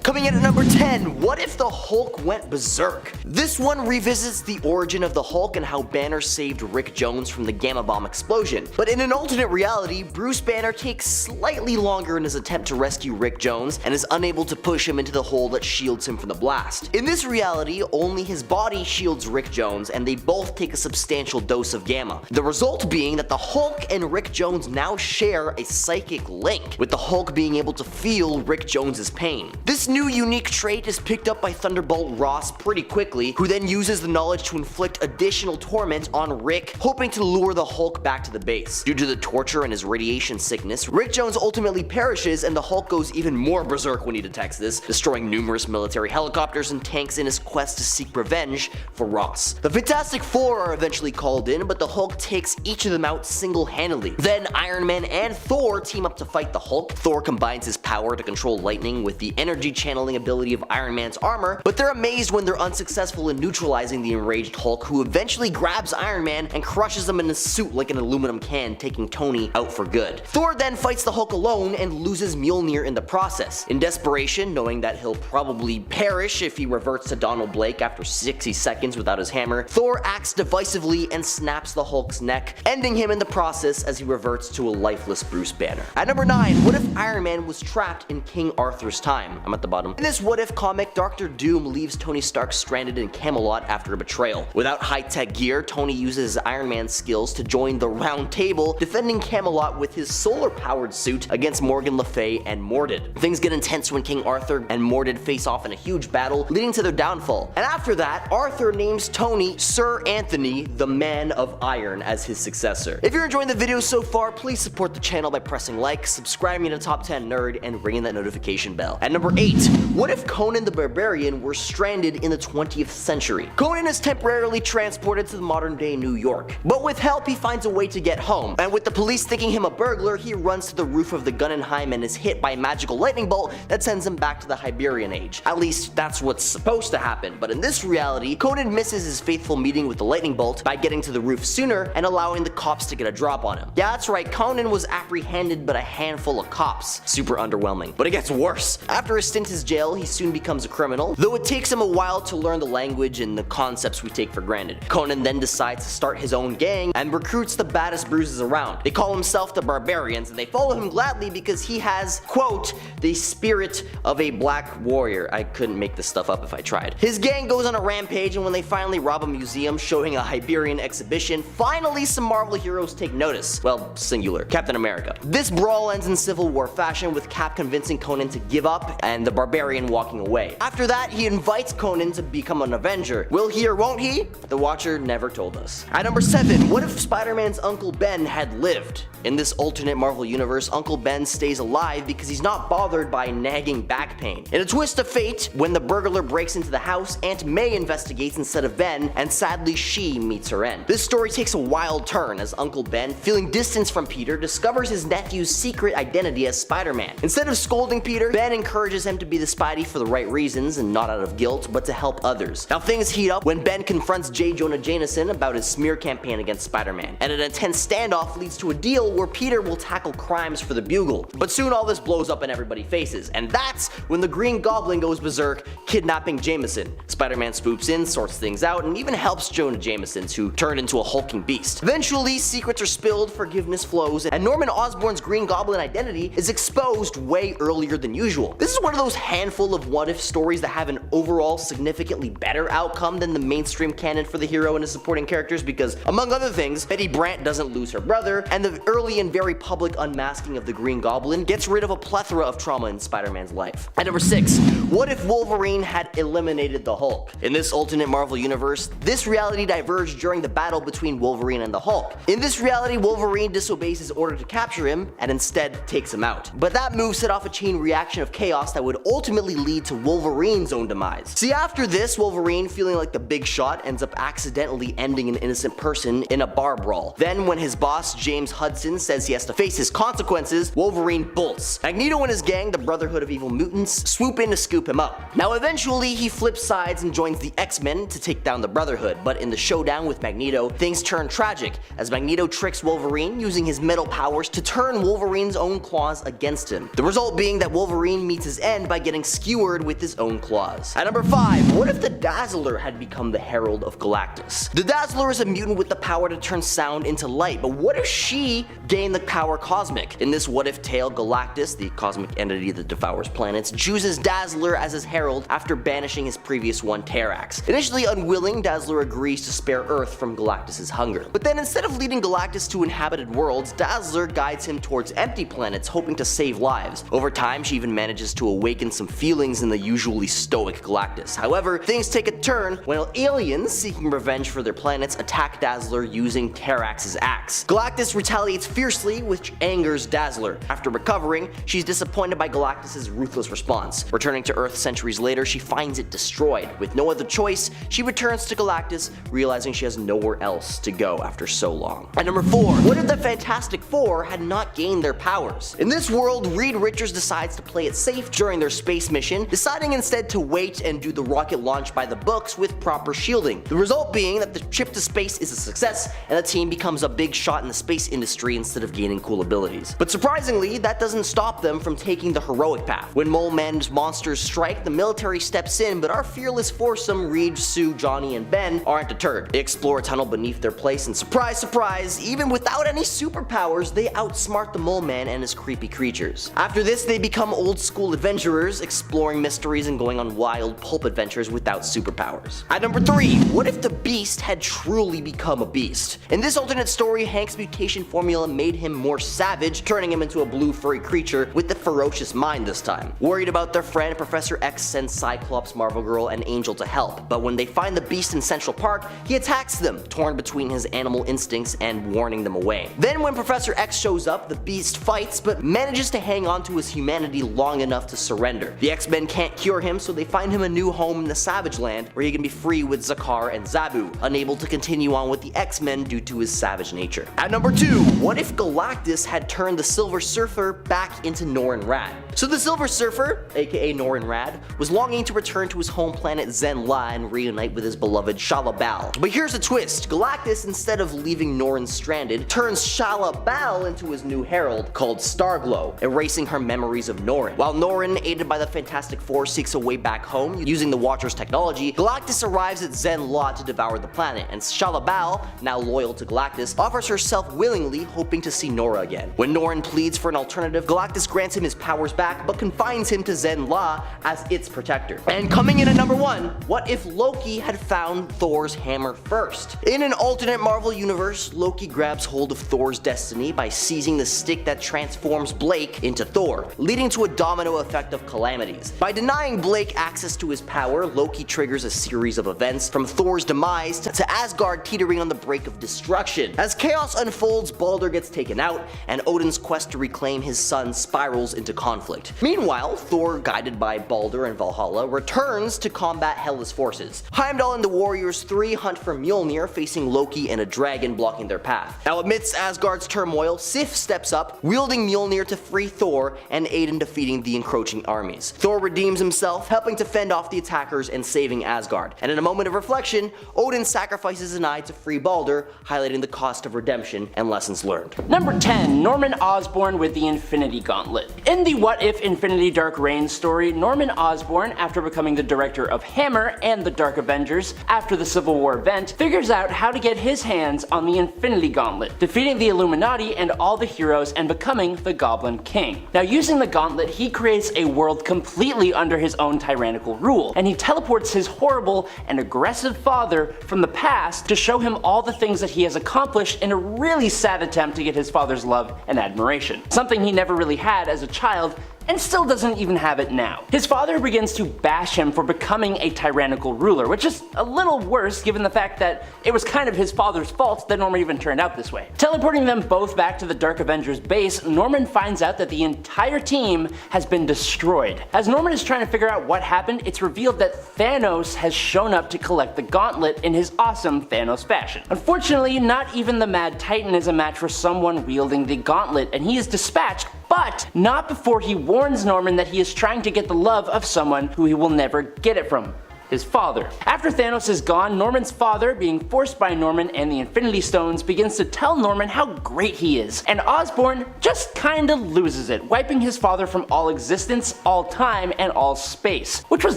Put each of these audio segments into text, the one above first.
Coming in at number 10, what if the Hulk went berserk? This one revisits the origin of the Hulk and how Banner saved Rick Jones from the Gamma Bomb explosion. But in an alternate reality, Bruce Banner takes slightly longer in his attempt to rescue Rick Jones and is unable to push him into the hole that shields him from the blast. In this reality, only his body shields Rick Jones and they both take a substantial dose of gamma. The result being that the Hulk and Rick Jones now share a psychic link, with the Hulk being able to feel Rick Jones's pain. This new unique trait is picked up by Thunderbolt Ross pretty quickly, who then uses the knowledge to inflict additional torment on Rick, hoping to lure the Hulk back to the base. Due to the torture and his radiation sickness, Rick Jones ultimately perishes and the Hulk goes even more berserk when he detects this, destroying numerous military helicopters and tanks in his quest to seek revenge for Ross. The Fantastic Four are eventually called in, but the Hulk takes each of them out single-handedly. Then Iron Man and Thor team up to fight the Hulk. Thor combines his power to control lightning with the energy channeling ability of Iron Man's armor, but they're amazed when they're unsuccessful in neutralizing the enraged Hulk, who eventually grabs Iron Man and crushes him in his suit like an aluminum can, taking Tony out for good. Thor then fights the Hulk alone and loses Mjolnir in the process. In desperation, knowing that he'll probably perish if he reverts to Donald Blake after 60 seconds without his hammer, Thor acts decisively and snaps the Hulk's neck, ending him in the process as he reverts to a lifeless Bruce Banner. At number 9, what if Iron Man was trapped in King Arthur's time? I'm at the bottom. In this what if comic, Dr. Doom leaves Tony Stark stranded in Camelot after a betrayal. Without high-tech gear, Tony uses Iron Man's skills to join the Round Table, defending Camelot with his solar-powered suit against Morgan Le Fay and Mordred. Things get intense when King Arthur and Mordred face off in a huge battle, leading to their downfall. And after that, Arthur names Tony Sir Anthony, the Man of Iron, as his successor. If you're enjoying the video so far, please support the channel by pressing like, subscribing to Top 10 Nerd, and ringing that notification bell. At number 8, what if Conan the Barbarian were stranded in the 20th century? Conan is temporarily transported to the modern day New York, but with help he finds a way to get home, and with the police thinking him a burglar, he runs to the roof of the Guggenheim and is hit by a magical lightning bolt that sends him back to the Hyberian Age. At least that's what's supposed to happen, but in this reality, Conan misses his faithful meeting with the lightning bolt by getting to the roof sooner and allowing the cops to get a drop on him. Yeah, that's right, Conan was apprehended but a handful of cops. Super underwhelming. But it gets worse. After a stint in jail, he soon becomes a criminal, though it takes him a while to learn the language and the concepts we take for granted. Conan then decides to start his own gang and recruits the baddest bruises around. They call himself the Barbarians and they follow him gladly because he has, quote, the spirit of a black warrior. I couldn't make this stuff up if I tried. His gang goes on a rampage, and when they finally rob a museum showing a Hyberian exhibition, finally some Marvel heroes take notice. Well, singular. Captain America. This brawl ends in Civil War fashion, with Cap convincing Conan to give up and the Barbarian walking away. After that, he invites Conan to become an Avenger. Will he or won't he? The Watcher never told us. At number 7, what if Spider-Man's Uncle Ben had lived? In this alternate Marvel universe, Uncle Ben stays alive because he's not bothered by nagging back pain. In a twist of fate, when the burglar breaks into the house, Aunt May investigates instead of Ben, and sadly she meets her end. This story takes a wild turn as Uncle Ben, feeling distance from Peter, discovers his nephew's secret identity as Spider-Man. Instead of scolding Peter, Ben encourages him to be the Spidey for the right reasons and not out of guilt, but to help others. Now things heat up when Ben confronts J. Jonah Jameson about his smear campaign against Spider-Man, and an intense standoff leads to a deal where Peter will tackle crimes for the Bugle. But soon all this blows up in everybody's faces, and that's when the Green Goblin goes berserk, kidnapping Jameson. Spider-Man swoops in, sorts things out, and even helps Jonah Jameson, who turned into a hulking beast. Eventually, secrets are spilled, forgiveness flows, and Norman Osborn's Green Goblin identity is exposed way earlier than usual. This is one of those handful of what-if stories that have an overall significantly better outcome than the mainstream canon for the hero and his supporting characters because, among other things, Betty Brant doesn't lose her brother, and the early and very public unmasking of the Green Goblin gets rid of a plethora of trauma in Spider-Man's life. At number 6, what if Wolverine had eliminated the Hulk? In this alternate Marvel universe, this reality diverged during the battle between Wolverine and the Hulk. In this reality, Wolverine disobeys his order to capture him and instead takes him out. But that move set off a chain reaction of chaos that would ultimately lead to Wolverine's own demise. See, after this, Wolverine, feeling like the big shot, ends up accidentally ending an innocent person in a bar brawl. Then when his boss, James Hudson, says he has to face his consequences, Wolverine bolts. Magneto and his gang, the Brotherhood of Evil Mutants, swoop in to scoop him up. Now eventually, he flips sides and joins the X-Men to take down the Brotherhood, but in the showdown with Magneto, things turn tragic as Magneto tricks Wolverine using his metal powers to turn Wolverine's own claws against him. The result being that Wolverine meets his end by by getting skewered with his own claws. At number 5, what if the Dazzler had become the Herald of Galactus? The Dazzler is a mutant with the power to turn sound into light, but what if she gained the power cosmic? In this what if tale, Galactus, the cosmic entity that devours planets, chooses Dazzler as his herald after banishing his previous one, Terrax. Initially unwilling, Dazzler agrees to spare Earth from Galactus' hunger. But then instead of leading Galactus to inhabited worlds, Dazzler guides him towards empty planets, hoping to save lives. Over time, she even manages to awaken some feelings in the usually stoic Galactus. However, things take a turn when aliens seeking revenge for their planets attack Dazzler using Terrax's axe. Galactus retaliates fiercely, which angers Dazzler. After recovering, she's disappointed by Galactus' ruthless response. Returning to Earth centuries later, she finds it destroyed. With no other choice, she returns to Galactus, realizing she has nowhere else to go after so long. At number 4, what if the Fantastic Four had not gained their powers? In this world, Reed Richards decides to play it safe during their space mission, deciding instead to wait and do the rocket launch by the books with proper shielding. The result being that the trip to space is a success, and the team becomes a big shot in the space industry instead of gaining cool abilities. But surprisingly, that doesn't stop them from taking the heroic path. When Mole Man's monsters strike, the military steps in, but our fearless foursome, Reed, Sue, Johnny, and Ben, aren't deterred. They explore a tunnel beneath their place, and surprise, surprise, even without any superpowers, they outsmart the Mole Man and his creepy creatures. After this, they become old school adventurers, exploring mysteries and going on wild pulp adventures without superpowers. At number 3, what if the Beast had truly become a beast? In this alternate story, Hank's mutation formula made him more savage, turning him into a blue furry creature with a ferocious mind this time. Worried about their friend, Professor X sends Cyclops, Marvel Girl, and Angel to help, but when they find the Beast in Central Park, he attacks them, torn between his animal instincts and warning them away. Then when Professor X shows up, the Beast fights, but manages to hang on to his humanity long enough to surrender. The X-Men can't cure him, so they find him a new home in the Savage Land, where he can be free with Zakar and Zabu, unable to continue on with the X-Men due to his savage nature. At number 2, what if Galactus had turned the Silver Surfer back into Norrin Rad? So the Silver Surfer, aka Norrin Rad, was longing to return to his home planet Zen-La and reunite with his beloved Shalabal. But here's the twist: Galactus, instead of leaving Norrin stranded, turns Shalabal into his new herald called Starglow, erasing her memories of Norrin. While Norrin, aided by the Fantastic Four, seeks a way back home using the Watcher's technology, Galactus arrives at Zen-La to devour the planet, and Shalabal, now loyal to Galactus, offers herself willingly, hoping to see Nora again. When Norrin pleads for an alternative, Galactus grants him his powers back, but confines him to Zen-La as its protector. And coming in at number 1, what if Loki had found Thor's hammer first? In an alternate Marvel universe, Loki grabs hold of Thor's destiny by seizing the stick that transforms Blake into Thor, leading to a domino effect of calamities. By denying Blake access to his power, Loki triggers a series of events, from Thor's demise to Asgard teetering on the brink of destruction. As chaos unfolds, Balder gets taken out, and Odin's quest to reclaim his son spirals into conflict. Meanwhile, Thor, guided by Balder and Valhalla, returns to combat Hela's forces. Heimdall and the Warriors 3 hunt for Mjolnir, facing Loki and a dragon blocking their path. Now amidst Asgard's turmoil, Sif steps up, wielding Mjolnir to free Thor and aid in defeating the encroaching armies. Thor redeems himself, helping to fend off the attackers and saving Asgard. And in a moment of reflection, Odin sacrifices an eye to free Balder, highlighting the cost of redemption and lessons learned. Number 10, Norman Osborn with the Infinity Gauntlet. In the What If Infinity Dark Reign story, Norman Osborn, after becoming the director of Hammer and the Dark Avengers after the Civil War event, figures out how to get his hands on the Infinity Gauntlet, defeating the Illuminati and all the heroes and becoming the Goblin King. Now, using the gauntlet, he creates a world completely under his own tyrannical rule, and he teleports his horrible and aggressive father from the past to show him all the things that he has accomplished in a really sad attempt to get his father's love and admiration, something he never really had as a child and still doesn't even have it now. His father begins to bash him for becoming a tyrannical ruler, which is a little worse given the fact that it was kind of his father's fault that Norman even turned out this way. Teleporting them both back to the Dark Avengers base, Norman finds out that the entire team has been destroyed. As Norman is trying to figure out what happened, it's revealed that Thanos has shown up to collect the gauntlet in his awesome Thanos fashion. Unfortunately, not even the Mad Titan is a match for someone wielding the gauntlet, and he is dispatched, but not before he warns Norman that he is trying to get the love of someone who he will never get it from. his father. After Thanos is gone, Norman's father, being forced by Norman and the Infinity Stones, begins to tell Norman how great he is, and Osborn just kinda loses it, wiping his father from all existence, all time, and all space. Which was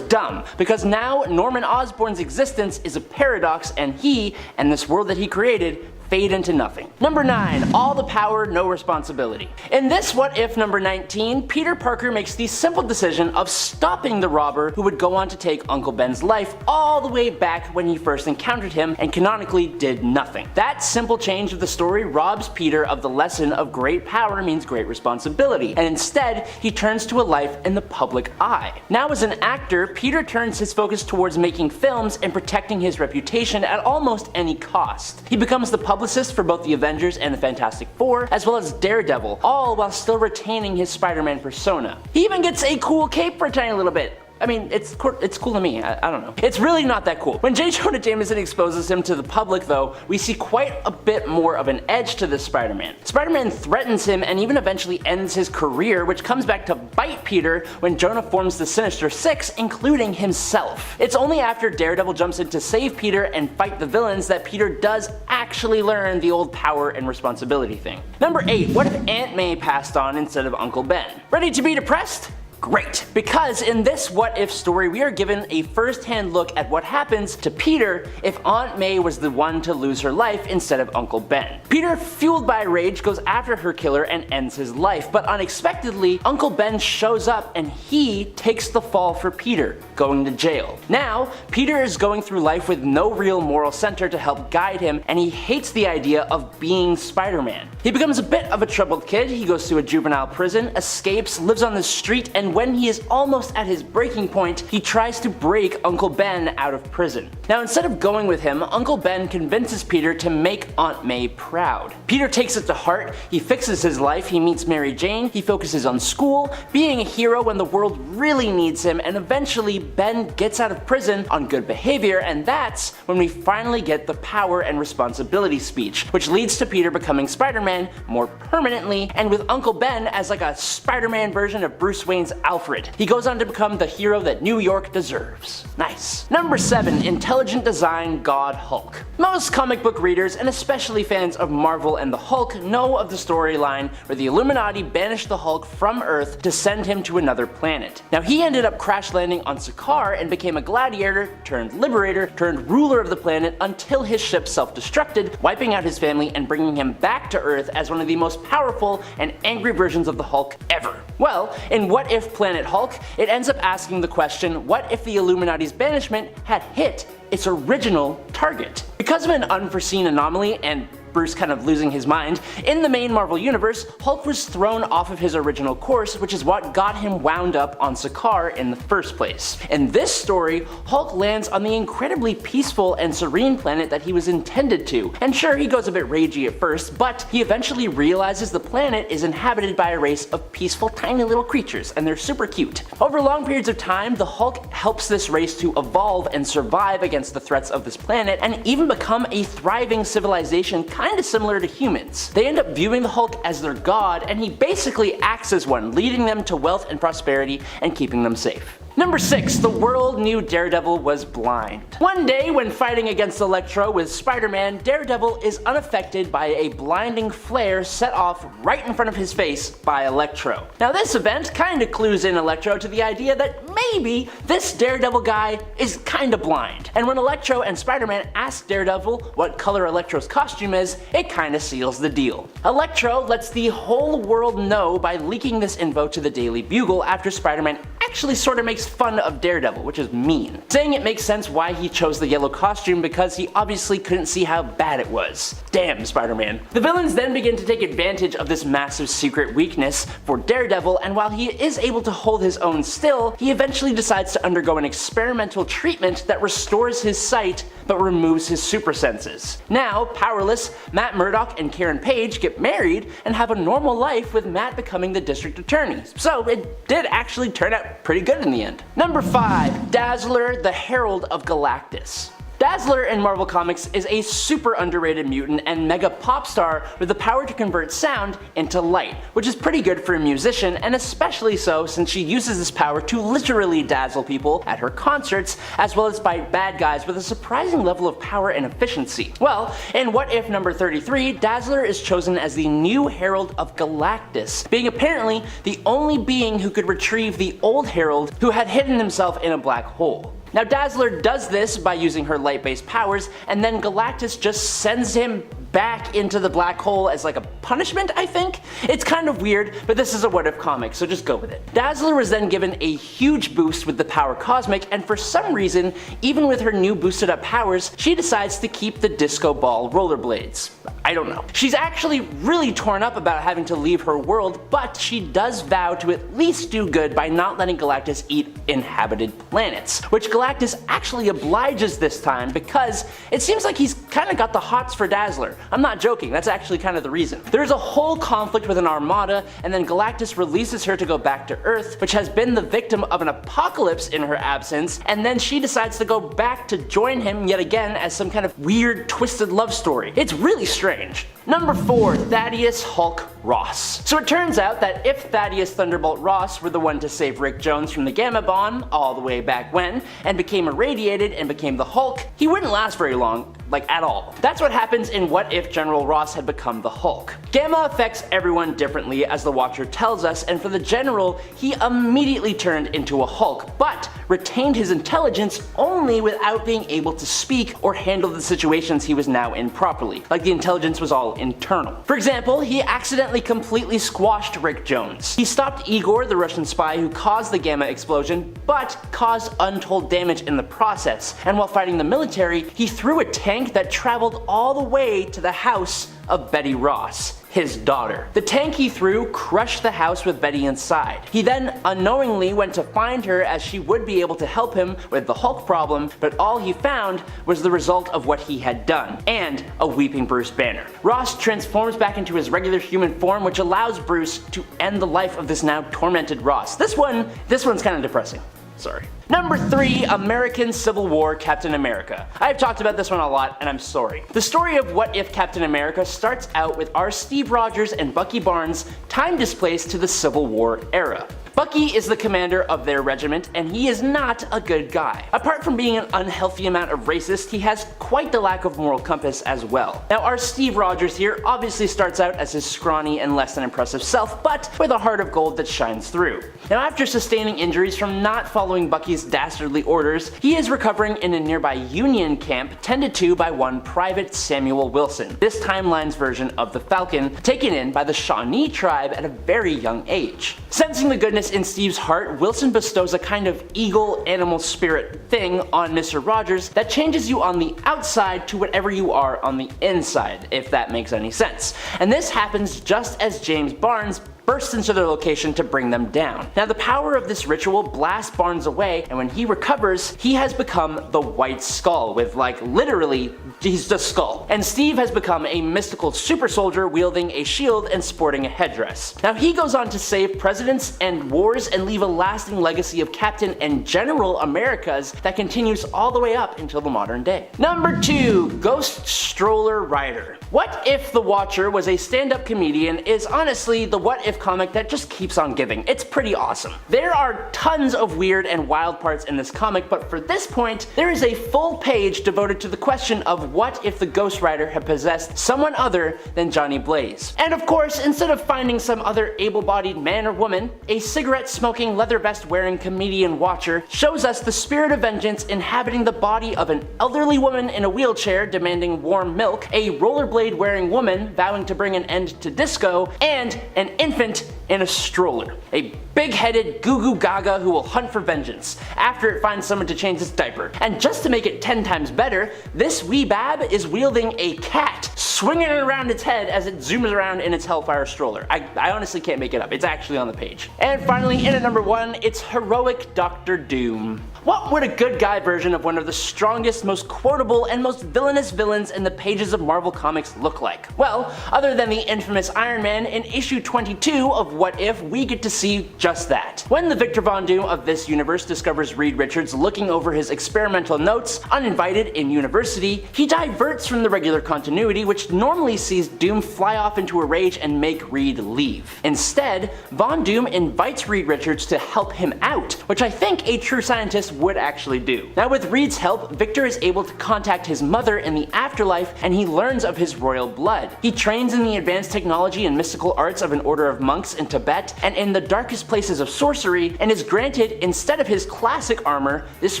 dumb, because now Norman Osborn's existence is a paradox, and he, and this world that he created, fade into nothing. Number 9. All the power, no responsibility. In this What If number 19, Peter Parker makes the simple decision of stopping the robber who would go on to take Uncle Ben's life all the way back when he first encountered him and canonically did nothing. That simple change of the story robs Peter of the lesson of great power means great responsibility, and instead he turns to a life in the public eye. Now as an actor, Peter turns his focus towards making films and protecting his reputation at almost any cost. He becomes the publicist for both the Avengers and the Fantastic Four, as well as Daredevil, all while still retaining his Spider-Man persona. He even gets a cool cape for a tiny little bit. I mean, it's cool to me, I don't know. It's really not that cool. When J. Jonah Jameson exposes him to the public though, we see quite a bit more of an edge to this Spider-Man. Spider-Man threatens him and even eventually ends his career, which comes back to bite Peter when Jonah forms the Sinister Six, including himself. It's only after Daredevil jumps in to save Peter and fight the villains that Peter does actually learn the old power and responsibility thing. Number 8. What if Aunt May passed on instead of Uncle Ben? Ready to be depressed? Great, because in this What If story we are given a first-hand look at what happens to Peter if Aunt May was the one to lose her life instead of Uncle Ben. Peter, fueled by rage, goes after her killer and ends his life, but unexpectedly Uncle Ben shows up and he takes the fall for Peter, going to jail. Now, Peter is going through life with no real moral center to help guide him, and he hates the idea of being Spider-Man. He becomes a bit of a troubled kid, he goes to a juvenile prison, escapes, lives on the street, and when he is almost at his breaking point, he tries to break Uncle Ben out of prison. Now instead of going with him, Uncle Ben convinces Peter to make Aunt May proud. Peter takes it to heart, he fixes his life, he meets Mary Jane, he focuses on school, being a hero when the world really needs him, and eventually Ben gets out of prison on good behavior, and that's when we finally get the power and responsibility speech, which leads to Peter becoming Spider-Man more permanently, and with Uncle Ben as like a Spider-Man version of Bruce Wayne's Alfred. He goes on to become the hero that New York deserves. Nice. Number 7. Intelligent design God Hulk. Most comic book readers, and especially fans of Marvel and the Hulk, know of the storyline where the Illuminati banished the Hulk from Earth to send him to another planet. Now he ended up crash landing on Sakaar and became a gladiator, turned liberator, turned ruler of the planet until his ship self-destructed, wiping out his family and bringing him back to Earth as one of the most powerful and angry versions of the Hulk ever. Well, in What If Planet Hulk, it ends up asking the question, what if the Illuminati's banishment had hit its original target? Because of an unforeseen anomaly and Bruce kind of losing his mind, in the main Marvel universe, Hulk was thrown off of his original course, which is what got him wound up on Sakaar in the first place. In this story, Hulk lands on the incredibly peaceful and serene planet that he was intended to, and sure, he goes a bit ragey at first, but he eventually realizes the planet is inhabited by a race of peaceful tiny little creatures, and they're super cute. Over long periods of time, the Hulk helps this race to evolve and survive against the threats of this planet, and even become a thriving civilization kinda similar to humans. They end up viewing the Hulk as their god, and he basically acts as one, leading them to wealth and prosperity and keeping them safe. Number 6. The world knew Daredevil was blind. One day when fighting against Electro with Spider-Man, Daredevil is unaffected by a blinding flare set off right in front of his face by Electro. Now this event kinda clues in Electro to the idea that maybe this Daredevil guy is kinda blind. And when Electro and Spider-Man ask Daredevil what color Electro's costume is, it kinda seals the deal. Electro lets the whole world know by leaking this info to the Daily Bugle after Spider-Man actually sorta makes fun of Daredevil, which is mean, saying it makes sense why he chose the yellow costume because he obviously couldn't see how bad it was. Damn, Spider-Man. The villains then begin to take advantage of this massive secret weakness for Daredevil, and while he is able to hold his own still, he eventually decides to undergo an experimental treatment that restores his sight but removes his super senses. Now, powerless, Matt Murdock and Karen Page get married and have a normal life, with Matt becoming the district attorney. So it did actually turn out pretty good in the end. Number 5. Dazzler, the Herald of Galactus. Dazzler in Marvel Comics is a super underrated mutant and mega pop star with the power to convert sound into light, which is pretty good for a musician, and especially so since she uses this power to literally dazzle people at her concerts, as well as fight bad guys with a surprising level of power and efficiency. Well, in What If number 33, Dazzler is chosen as the new Herald of Galactus, being apparently the only being who could retrieve the old Herald who had hidden himself in a black hole. Now Dazzler does this by using her light-based powers, and then Galactus just sends him back into the black hole as like a punishment, I think? It's kind of weird, but this is a What If comic, so just go with it. Dazzler was then given a huge boost with the power Cosmic, and for some reason, even with her new boosted up powers, she decides to keep the disco ball rollerblades. I don't know. She's actually really torn up about having to leave her world, but she does vow to at least do good by not letting Galactus eat inhabited planets, which Galactus actually obliges this time because it seems like he's kinda got the hots for Dazzler. I'm not joking, that's actually kind of the reason. There's a whole conflict with an armada, and then Galactus releases her to go back to Earth, which has been the victim of an apocalypse in her absence, and then she decides to go back to join him yet again as some kind of weird, twisted love story. It's really strange. Number 4, Thaddeus Hulk Ross. So it turns out that if Thaddeus Thunderbolt Ross were the one to save Rick Jones from the Gamma Bomb all the way back when, and became irradiated and became the Hulk, he wouldn't last very long, like at all. That's what happens in What If General Ross had become the Hulk. Gamma affects everyone differently, as the Watcher tells us, and for the General, he immediately turned into a Hulk, but retained his intelligence only without being able to speak or handle the situations he was now in properly, like the intelligence was all internal. For example, he accidentally completely squashed Rick Jones. He stopped Igor, the Russian spy who caused the Gamma explosion, but caused untold damage in the process, and while fighting the military, he threw a tank that traveled all the way to the house of Betty Ross, his daughter. The tank he threw crushed the house with Betty inside. He then unknowingly went to find her, as she would be able to help him with the Hulk problem, but all he found was the result of what he had done, and a weeping Bruce Banner. Ross transforms back into his regular human form, which allows Bruce to end the life of this now tormented Ross. This one's kind of depressing. Sorry. Number 3, American Civil War Captain America. I've talked about this one a lot, and I'm sorry. The story of What If Captain America starts out with our Steve Rogers and Bucky Barnes time displaced to the Civil War era. Bucky is the commander of their regiment, and he is not a good guy. Apart from being an unhealthy amount of racist, he has quite the lack of moral compass as well. Now our Steve Rogers here obviously starts out as his scrawny and less than impressive self, but with a heart of gold that shines through. Now after sustaining injuries from not following Bucky's dastardly orders, he is recovering in a nearby Union camp tended to by one Private Samuel Wilson, this timeline's version of the Falcon, taken in by the Shawnee tribe at a very young age. Sensing the goodness in Steve's heart, Wilson bestows a kind of eagle animal spirit thing on Mr. Rogers that changes you on the outside to whatever you are on the inside, if that makes any sense. And this happens just as James Barnes bursts into their location to bring them down. Now the power of this ritual blasts Barnes away, and when he recovers, he has become the White Skull, with like literally, he's the skull. And Steve has become a mystical super soldier wielding a shield and sporting a headdress. Now he goes on to save presidents and wars and leave a lasting legacy of Captain and General Americas that continues all the way up until the modern day. Number 2, Ghost Stroller Rider. What If the Watcher was a stand-up comedian is honestly the What If comic that just keeps on giving. It's pretty awesome. There are tons of weird and wild parts in this comic, but for this point, there is a full page devoted to the question of what if the Ghost Rider had possessed someone other than Johnny Blaze. And of course, instead of finding some other able-bodied man or woman, a cigarette-smoking, leather vest-wearing comedian Watcher shows us the spirit of vengeance inhabiting the body of an elderly woman in a wheelchair demanding warm milk, a rollerblade-wearing woman vowing to bring an end to disco, and an infant in a stroller. A big-headed goo-goo gaga who will hunt for vengeance after it finds someone to change its diaper. And just to make it 10 times better, this wee bab is wielding a cat, swinging it around its head as it zooms around in its Hellfire stroller. I honestly can't make it up, it's actually on the page. And finally, in at number 1, it's heroic Dr. Doom. What would a good guy version of one of the strongest, most quotable, and most villainous villains in the pages of Marvel Comics look like? Well, other than the infamous Iron Man in issue 22 of What If, we get to see just that. When the Victor Von Doom of this universe discovers Reed Richards looking over his experimental notes, uninvited in university, he diverts from the regular continuity, which normally sees Doom fly off into a rage and make Reed leave. Instead, Von Doom invites Reed Richards to help him out, which I think a true scientist would actually do. Now with Reed's help, Victor is able to contact his mother in the afterlife, and he learns of his royal blood. He trains in the advanced technology and mystical arts of an order of monks in Tibet and in the darkest places of sorcery, and is granted, instead of his classic armor, this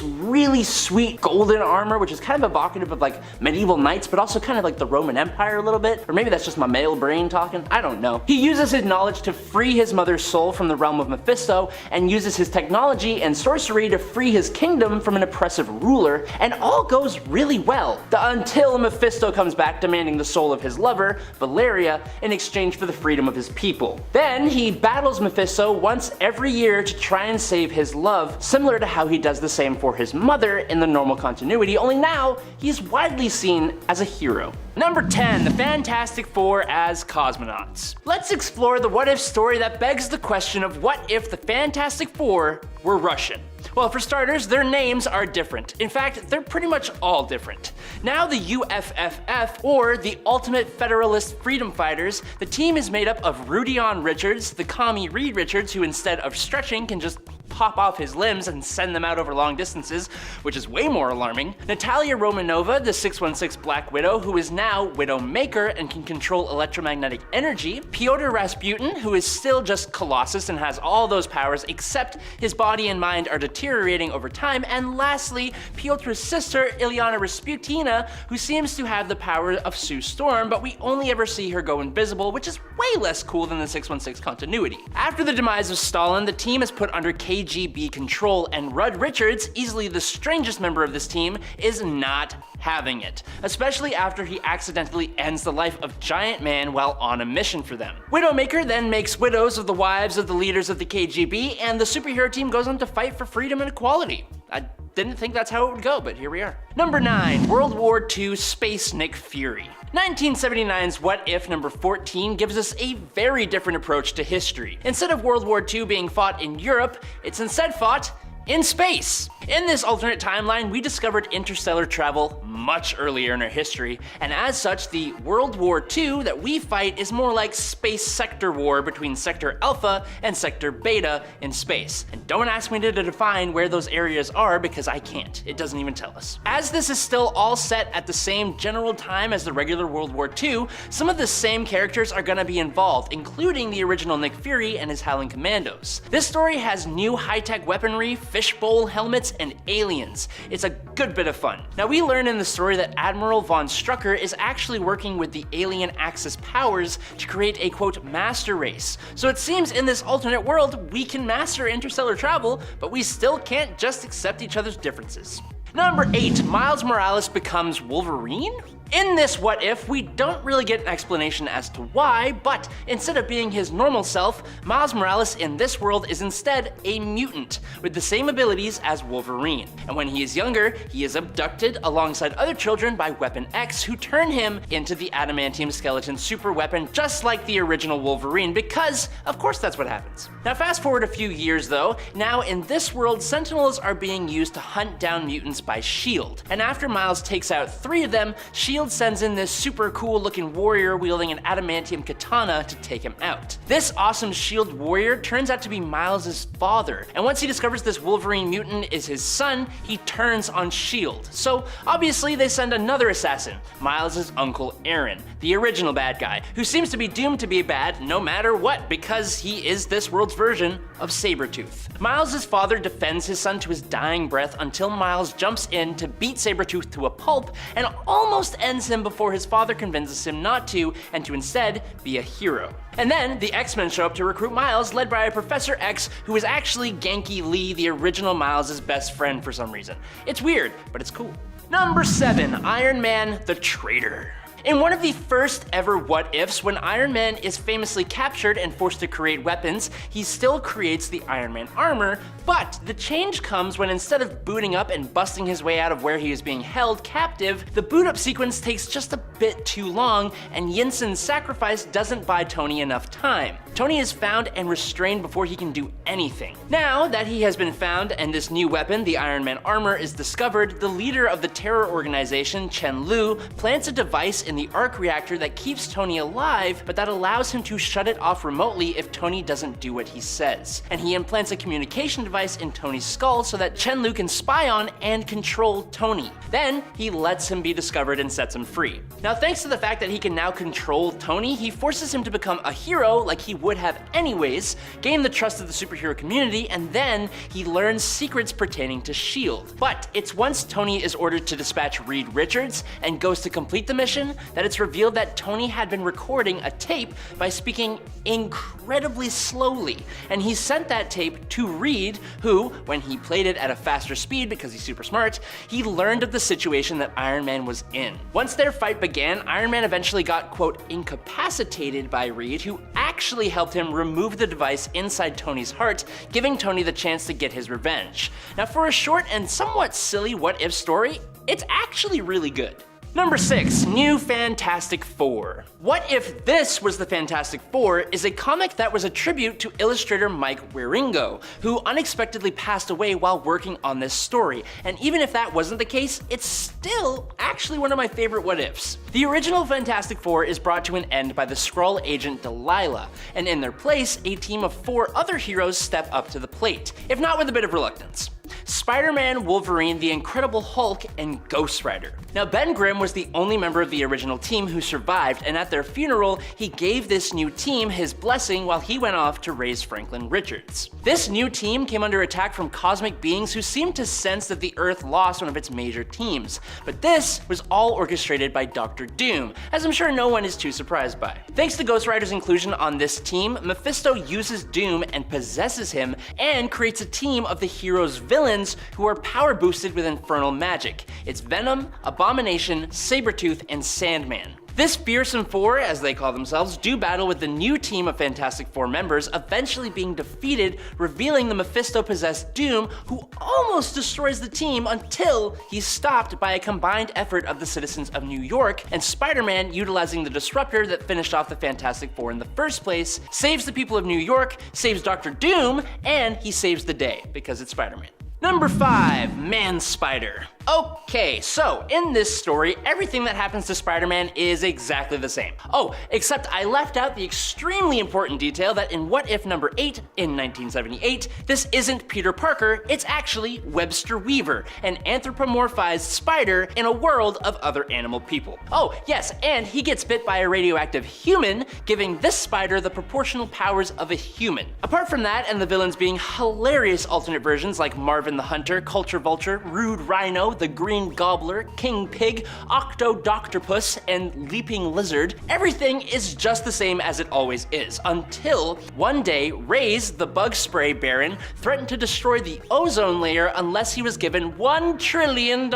really sweet golden armor, which is kind of evocative of like medieval knights, but also kind of like the Roman Empire a little bit. Or maybe that's just my male brain talking, I don't know. He uses his knowledge to free his mother's soul from the realm of Mephisto, and uses his technology and sorcery to free his kingdom from an oppressive ruler, and all goes really well. Until Mephisto comes back demanding the soul of his lover, Valeria, in exchange for the freedom of his people. Then he battles Mephisto once every year to try and save his love, similar to how he does the same for his mother in the normal continuity, only now he's widely seen as a hero. Number 10, the Fantastic Four as cosmonauts. Let's explore the what if story that begs the question of what if the Fantastic Four were Russian? Well, for starters, their names are different. In fact, they're pretty much all different. Now the UFFF, or the Ultimate Federalist Freedom Fighters, the team is made up of Rudion Richards, the commie Reed Richards, who instead of stretching can just pop off his limbs and send them out over long distances, which is way more alarming. Natalia Romanova, the 616 Black Widow, who is now Widowmaker and can control electromagnetic energy. Pyotr Rasputin, who is still just Colossus and has all those powers except his body and mind are deteriorating over time. And lastly, Pyotr's sister, Ilyana Rasputina, who seems to have the power of Sue Storm, but we only ever see her go invisible, which is way less cool than the 616 continuity. After the demise of Stalin, the team is put under KGB control, and Rudd Richards, easily the strangest member of this team, is not having it, especially after he accidentally ends the life of Giant Man while on a mission for them. Widowmaker then makes widows of the wives of the leaders of the KGB, and the superhero team goes on to fight for freedom and equality. I didn't think that's how it would go, but here we are. Number 9, World War II Space Nick Fury. 1979's What If number 14 gives us a very different approach to history. Instead of World War II being fought in Europe, it's instead fought in space. In this alternate timeline, we discovered interstellar travel much earlier in our history, and as such, the World War II that we fight is more like space sector war between Sector Alpha and Sector Beta in space. And don't ask me to define where those areas are because I can't. It doesn't even tell us. As this is still all set at the same general time as the regular World War II, some of the same characters are gonna be involved, including the original Nick Fury and his Howling Commandos. This story has new high-tech weaponry, fishbowl helmets, and aliens. It's a good bit of fun. Now we learn in the story that Admiral von Strucker is actually working with the alien Axis powers to create a quote master race. So it seems in this alternate world we can master interstellar travel, but we still can't just accept each other's differences. Number 8, Miles Morales becomes Wolverine? In this What If, we don't really get an explanation as to why, but instead of being his normal self, Miles Morales in this world is instead a mutant with the same abilities as Wolverine. And when he is younger, he is abducted alongside other children by Weapon X, who turn him into the adamantium skeleton super weapon, just like the original Wolverine, because of course that's what happens. Now fast forward a few years though, now in this world, Sentinels are being used to hunt down mutants by S.H.I.E.L.D. And after Miles takes out 3 of them, S.H.I.E.L.D. sends in this super cool looking warrior wielding an adamantium katana to take him out. This awesome S.H.I.E.L.D. warrior turns out to be Miles' father, and once he discovers this Wolverine mutant is his son, he turns on S.H.I.E.L.D. So obviously they send another assassin, Miles' uncle Aaron, the original bad guy, who seems to be doomed to be bad no matter what because he is this world's version of Sabretooth. Miles' father defends his son to his dying breath until Miles jumps in to beat Sabretooth to a pulp and almost ends him before his father convinces him not to and to instead be a hero. And then the X-Men show up to recruit Miles, led by a Professor X who is actually Genki Lee, the original Miles' best friend for some reason. It's weird, but it's cool. Number 7, Iron Man the Traitor. In one of the first ever what ifs, when Iron Man is famously captured and forced to create weapons, he still creates the Iron Man armor, but the change comes when instead of booting up and busting his way out of where he is being held captive, the boot up sequence takes just a bit too long, and Yinsen's sacrifice doesn't buy Tony enough time. Tony is found and restrained before he can do anything. Now that he has been found and this new weapon, the Iron Man armor, is discovered, the leader of the terror organization, Chen Lu, plants a device in the arc reactor that keeps Tony alive, but that allows him to shut it off remotely if Tony doesn't do what he says. And he implants a communication device in Tony's skull so that Chen Lu can spy on and control Tony. Then he lets him be discovered and sets him free. Now, thanks to the fact that he can now control Tony, he forces him to become a hero like he would have anyways, gain the trust of the superhero community, and then he learns secrets pertaining to S.H.I.E.L.D. But it's once Tony is ordered to dispatch Reed Richards and goes to complete the mission that it's revealed that Tony had been recording a tape by speaking incredibly slowly, and he sent that tape to Reed, who, when he played it at a faster speed because he's super smart, he learned of the situation that Iron Man was in. Once their fight began, Iron Man eventually got, quote, incapacitated by Reed, who actually helped him remove the device inside Tony's heart, giving Tony the chance to get his revenge. Now, for a short and somewhat silly what-if story, it's actually really good. Number 6, New Fantastic Four. What If This Was the Fantastic Four is a comic that was a tribute to illustrator Mike Wieringo, who unexpectedly passed away while working on this story. And even if that wasn't the case, it's still actually one of my favorite what ifs. The original Fantastic Four is brought to an end by the Skrull agent Delilah, and in their place, a team of 4 other heroes step up to the plate, if not with a bit of reluctance. Spider-Man, Wolverine, the Incredible Hulk, and Ghost Rider. Now, Ben Grimm was the only member of the original team who survived, and at their funeral, he gave this new team his blessing while he went off to raise Franklin Richards. This new team came under attack from cosmic beings who seemed to sense that the Earth lost one of its major teams, but this was all orchestrated by Dr. Doom, as I'm sure no one is too surprised by. Thanks to Ghost Rider's inclusion on this team, Mephisto uses Doom and possesses him, and creates a team of the hero's villains who are power boosted with infernal magic. It's Venom, Abomination, Sabretooth, and Sandman. This fearsome four, as they call themselves, do battle with the new team of Fantastic Four members, eventually being defeated, revealing the Mephisto-possessed Doom, who almost destroys the team until he's stopped by a combined effort of the citizens of New York, and Spider-Man, utilizing the disruptor that finished off the Fantastic Four in the first place, saves the people of New York, saves Dr. Doom, and he saves the day, because it's Spider-Man. Number 5, Man-Spider. Okay, so in this story, everything that happens to Spider-Man is exactly the same. Oh, except I left out the extremely important detail that in What If number 8 in 1978, this isn't Peter Parker, it's actually Webster Weaver, an anthropomorphized spider in a world of other animal people. Oh, yes, and he gets bit by a radioactive human, giving this spider the proportional powers of a human. Apart from that, and the villains being hilarious alternate versions like Marvin the Hunter, Culture Vulture, Rude Rhino, the Green Gobbler, King Pig, Octodoctopus, and Leaping Lizard, everything is just the same as it always is, until one day, Reyes, the bug spray baron, threatened to destroy the ozone layer unless he was given $1 trillion.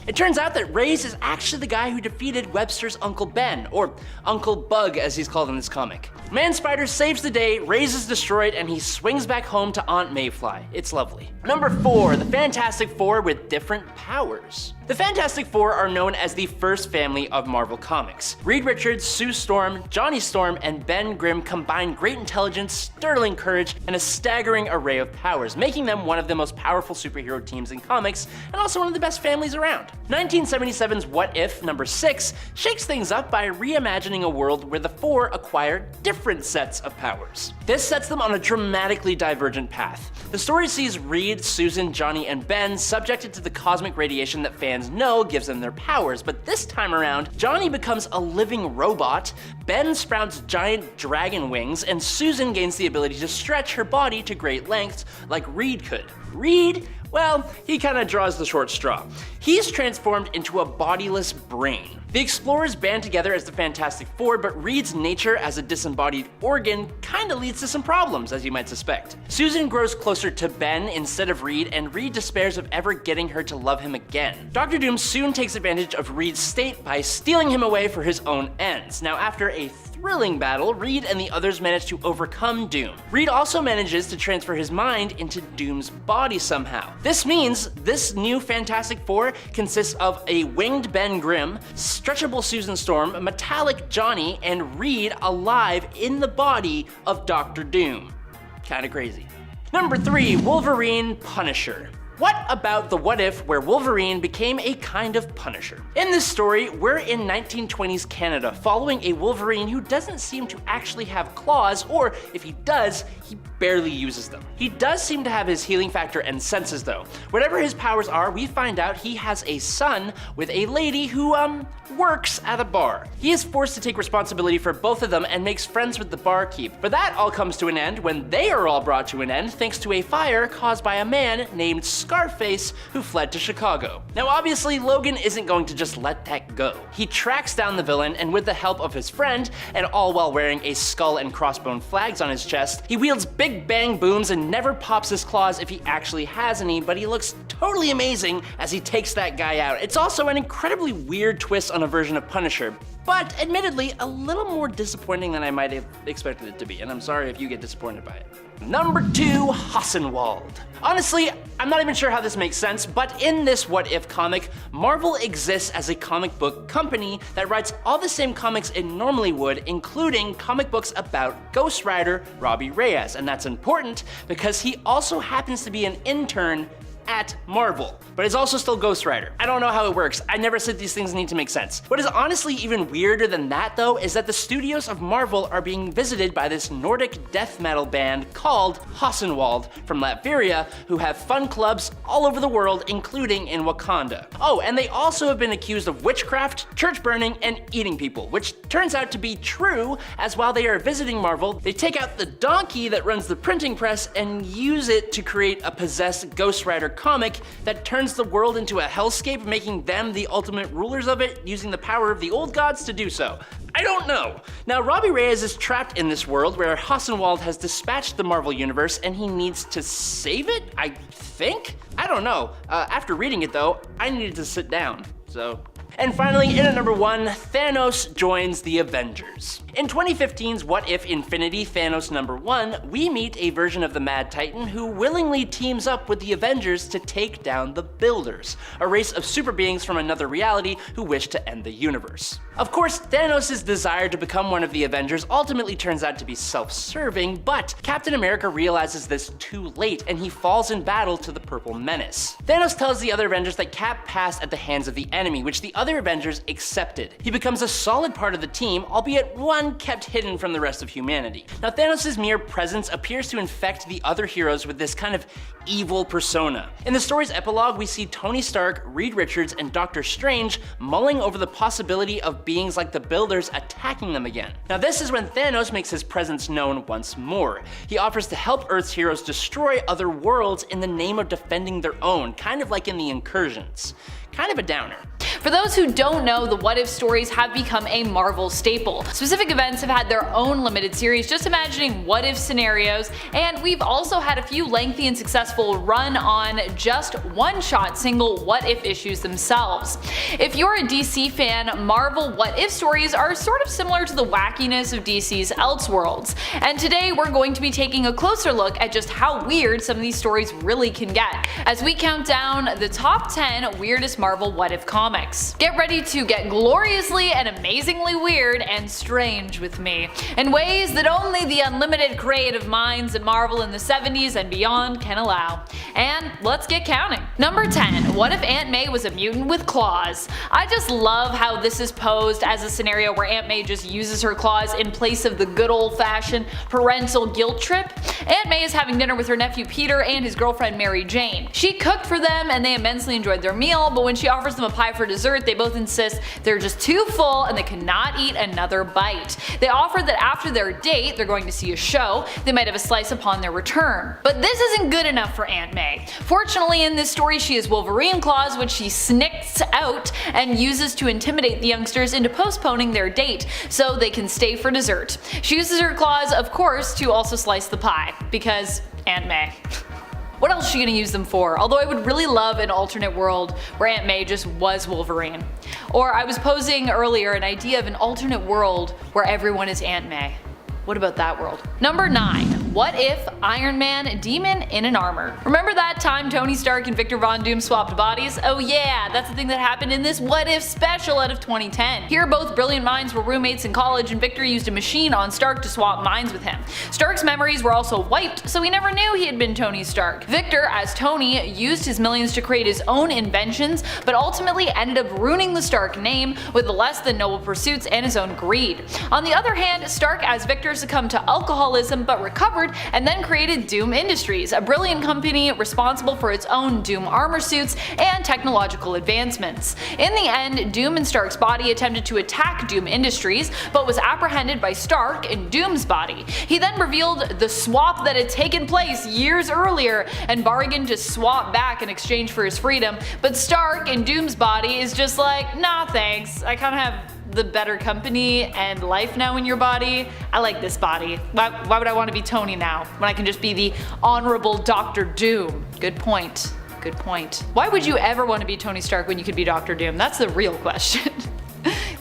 It turns out that Reyes is actually the guy who defeated Webster's Uncle Ben, or Uncle Bug as he's called in this comic. Man-Spider saves the day, Reyes is destroyed, and he swings back home to Aunt Mayfly. It's lovely. Number 4, the Fantastic Four with different powers. The Fantastic Four are known as the first family of Marvel Comics. Reed Richards, Sue Storm, Johnny Storm, and Ben Grimm combine great intelligence, sterling courage, and a staggering array of powers, making them one of the most powerful superhero teams in comics, and also one of the best families around. 1977's What If number 6 shakes things up by reimagining a world where the four acquire different sets of powers. This sets them on a dramatically divergent path. The story sees Reed, Susan, Johnny, and Ben subjected to the cosmic radiation that fans know gives them their powers, but this time around, Johnny becomes a living robot, Ben sprouts giant dragon wings, and Susan gains the ability to stretch her body to great lengths like Reed could. Reed Well, he kinda draws the short straw. He's transformed into a bodiless brain. The explorers band together as the Fantastic Four, but Reed's nature as a disembodied organ kinda leads to some problems, as you might suspect. Susan grows closer to Ben instead of Reed, and Reed despairs of ever getting her to love him again. Dr. Doom soon takes advantage of Reed's state by stealing him away for his own ends. Now, after a thrilling battle, Reed and the others manage to overcome Doom. Reed also manages to transfer his mind into Doom's body somehow. This means this new Fantastic Four consists of a winged Ben Grimm, stretchable Susan Storm, metallic Johnny, and Reed alive in the body of Dr. Doom. Kinda crazy. Number 3, Wolverine Punisher. What about the what if where Wolverine became a kind of Punisher? In this story, we're in 1920s Canada following a Wolverine who doesn't seem to actually have claws, or if he does, he barely uses them. He does seem to have his healing factor and senses though. Whatever his powers are, we find out he has a son with a lady who, works at a bar. He is forced to take responsibility for both of them and makes friends with the barkeep. But that all comes to an end when they are all brought to an end thanks to a fire caused by a man named Scarface who fled to Chicago. Now obviously Logan isn't going to just let that go. He tracks down the villain, and with the help of his friend, and all while wearing a skull and crossbone flags on his chest, he wields big bang booms and never pops his claws if he actually has any, but he looks totally amazing as he takes that guy out. It's also an incredibly weird twist on a version of Punisher, but admittedly a little more disappointing than I might have expected it to be, and I'm sorry if you get disappointed by it. Number 2, Hassenwald. Honestly, I'm not even sure how this makes sense, but in this What If comic, Marvel exists as a comic book company that writes all the same comics it normally would, including comic books about Ghost Rider Robbie Reyes, and that's important because he also happens to be an intern at Marvel, but is also still Ghost Rider. I don't know how it works. I never said these things need to make sense. What is honestly even weirder than that though is that the studios of Marvel are being visited by this Nordic death metal band called Hassenwald from Latveria, who have fun clubs all over the world, including in Wakanda. Oh, and they also have been accused of witchcraft, church burning, and eating people, which turns out to be true, as while they are visiting Marvel, they take out the donkey that runs the printing press and use it to create a possessed Ghost Rider comic that turns the world into a hellscape, making them the ultimate rulers of it, using the power of the old gods to do so. I don't know. Now, Robbie Reyes is trapped in this world where Hassenwald has dispatched the Marvel Universe and he needs to save it, I think? I don't know. After reading it though, I needed to sit down, so. And finally, in at number 1, Thanos joins the Avengers. In 2015's What If Infinity Thanos number 1, we meet a version of the Mad Titan who willingly teams up with the Avengers to take down the Builders, a race of super beings from another reality who wish to end the universe. Of course, Thanos' desire to become one of the Avengers ultimately turns out to be self-serving, but Captain America realizes this too late and he falls in battle to the Purple Menace. Thanos tells the other Avengers that Cap passed at the hands of the enemy, which the other Avengers accepted. He becomes a solid part of the team, albeit one kept hidden from the rest of humanity. Now, Thanos' mere presence appears to infect the other heroes with this kind of evil persona. In the story's epilogue, we see Tony Stark, Reed Richards, and Doctor Strange mulling over the possibility of beings like the Builders attacking them again. Now, this is when Thanos makes his presence known once more. He offers to help Earth's heroes destroy other worlds in the name of defending their own, kind of like in the Incursions. Kind of a downer. For those who don't know, the What If stories have become a Marvel staple. Specific events have had their own limited series just imagining what if scenarios, and we've also had a few lengthy and successful run on just one-shot single what if issues themselves. If you're a DC fan, Marvel What If stories are sort of similar to the wackiness of DC's Elseworlds, and today we're going to be taking a closer look at just how weird some of these stories really can get, as we count down the top 10 weirdest Marvel What If comics. Get ready to get gloriously and amazingly weird and strange with me, in ways that only the unlimited creative minds at Marvel in the 70s and beyond can allow. And let's get counting. Number 10. What if Aunt May was a mutant with claws? I just love how this is posed as a scenario where Aunt May just uses her claws in place of the good old-fashioned parental guilt trip. Aunt May is having dinner with her nephew Peter and his girlfriend Mary Jane. She cooked for them and they immensely enjoyed their meal, but when she offers them a pie for dessert, dessert, they both insist they're just too full and they cannot eat another bite. They offer that after their date, they're going to see a show, they might have a slice upon their return. But this isn't good enough for Aunt May. Fortunately, in this story, she has Wolverine claws, which she snicks out and uses to intimidate the youngsters into postponing their date so they can stay for dessert. She uses her claws, of course, to also slice the pie, because Aunt May. What else is she gonna use them for? Although I would really love an alternate world where Aunt May just was Wolverine. Or I was posing earlier an idea of an alternate world where everyone is Aunt May. What about that world? Number 9. What if Iron Man, demon in an armor? Remember that time Tony Stark and Victor Von Doom swapped bodies? Oh yeah, that's the thing that happened in this What If special out of 2010. Here both brilliant minds were roommates in college and Victor used a machine on Stark to swap minds with him. Stark's memories were also wiped, so he never knew he had been Tony Stark. Victor, as Tony, used his millions to create his own inventions, but ultimately ended up ruining the Stark name with less than noble pursuits and his own greed. On the other hand, Stark as Victor succumbed to alcoholism but recovered and then created Doom Industries, a brilliant company responsible for its own Doom armor suits and technological advancements. In the end, Doom in Stark's body attempted to attack Doom Industries but was apprehended by Stark in Doom's body. He then revealed the swap that had taken place years earlier and bargained to swap back in exchange for his freedom, but Stark in Doom's body is just like, nah thanks, I kinda have the better company and life now in your body. I like this body. Why would I want to be Tony now when I can just be the honorable Dr. Doom? Good point. Good point. Why would you ever want to be Tony Stark when you could be Dr. Doom? That's the real question.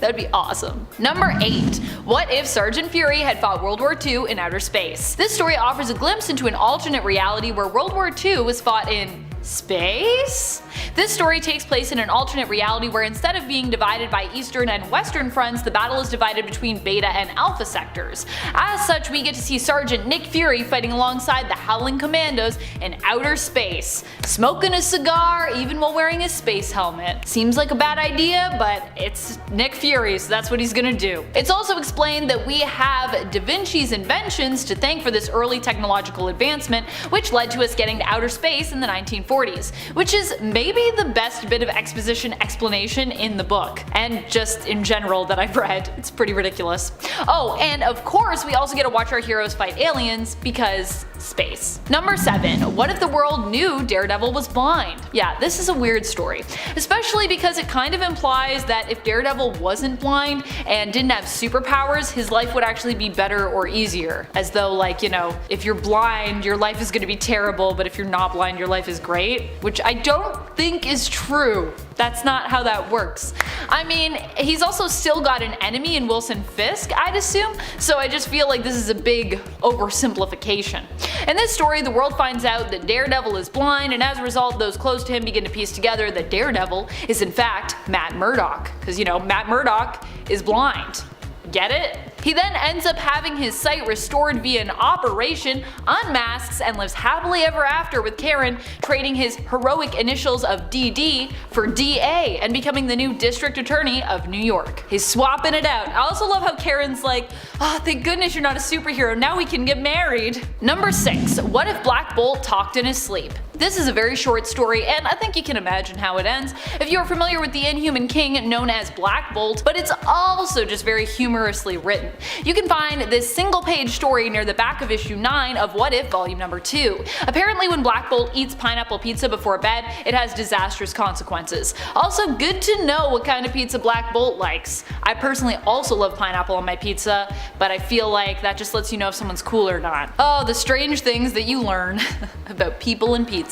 That'd be awesome. Number 8. What if Sergeant Fury had fought World War II in outer space? This story offers a glimpse into an alternate reality where World War II was fought in space? This story takes place in an alternate reality where instead of being divided by eastern and western fronts, the battle is divided between beta and alpha sectors. As such, we get to see Sergeant Nick Fury fighting alongside the Howling Commandos in outer space, smoking a cigar even while wearing a space helmet. Seems like a bad idea, but it's Nick Fury, so that's what he's gonna do. It's also explained that we have Da Vinci's inventions to thank for this early technological advancement, which led to us getting to outer space in the 1940s, which is maybe the best bit of exposition explanation in the book, and just in general that I've read. It's pretty ridiculous. Oh, and of course we also get to watch our heroes fight aliens, because space. Number 7. What if the world knew Daredevil was blind? Yeah, this is a weird story, especially because it kind of implies that if Daredevil wasn't blind and didn't have superpowers, his life would actually be better or easier. As though, like, you know, if you're blind, your life is going to be terrible, but if you're not blind, your life is great, which I don't think is true. That's not how that works. I mean, he's also still got an enemy in Wilson Fisk, I'd assume, so I just feel like this is a big oversimplification. In this story, the world finds out that Daredevil is blind, and as a result, those close to him begin to piece together that Daredevil is in fact Matt Murdock, because you know, Matt Murdock is blind. Get it? He then ends up having his sight restored via an operation, unmasks, and lives happily ever after with Karen, trading his heroic initials of DD for DA and becoming the new district attorney of New York. He's swapping it out. I also love how Karen's like, oh, thank goodness you're not a superhero, now we can get married. Number 6. What if Black Bolt talked in his sleep? This is a very short story, and I think you can imagine how it ends if you are familiar with the Inhuman King known as Black Bolt, but it's also just very humorously written. You can find this single-page story near the back of issue 9 of What If Volume Number 2. Apparently when Black Bolt eats pineapple pizza before bed, it has disastrous consequences. Also, good to know what kind of pizza Black Bolt likes. I personally also love pineapple on my pizza, but I feel like that just lets you know if someone's cool or not. Oh, the strange things that you learn about people and pizza.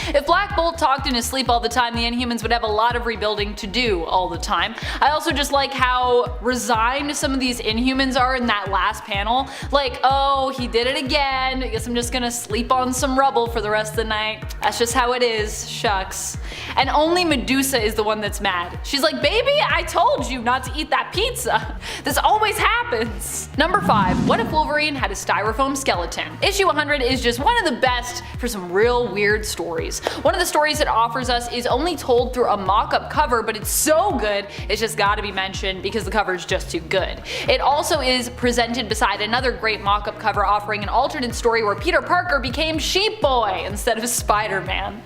If Black Bolt talked in his sleep all the time, the Inhumans would have a lot of rebuilding to do all the time. I also just like how resigned some of these Inhumans are in that last panel. Like, oh, he did it again, I guess I'm just gonna sleep on some rubble for the rest of the night. That's just how it is, shucks. And only Medusa is the one that's mad. She's like, baby, I told you not to eat that pizza. This always happens. Number 5. What if Wolverine had a styrofoam skeleton? Issue 100 is just one of the best for some real weird weird stories. One of the stories it offers us is only told through a mock-up cover, but it's so good it's just gotta be mentioned because the cover is just too good. It also is presented beside another great mock-up cover offering an alternate story where Peter Parker became Sheep Boy instead of Spider-Man.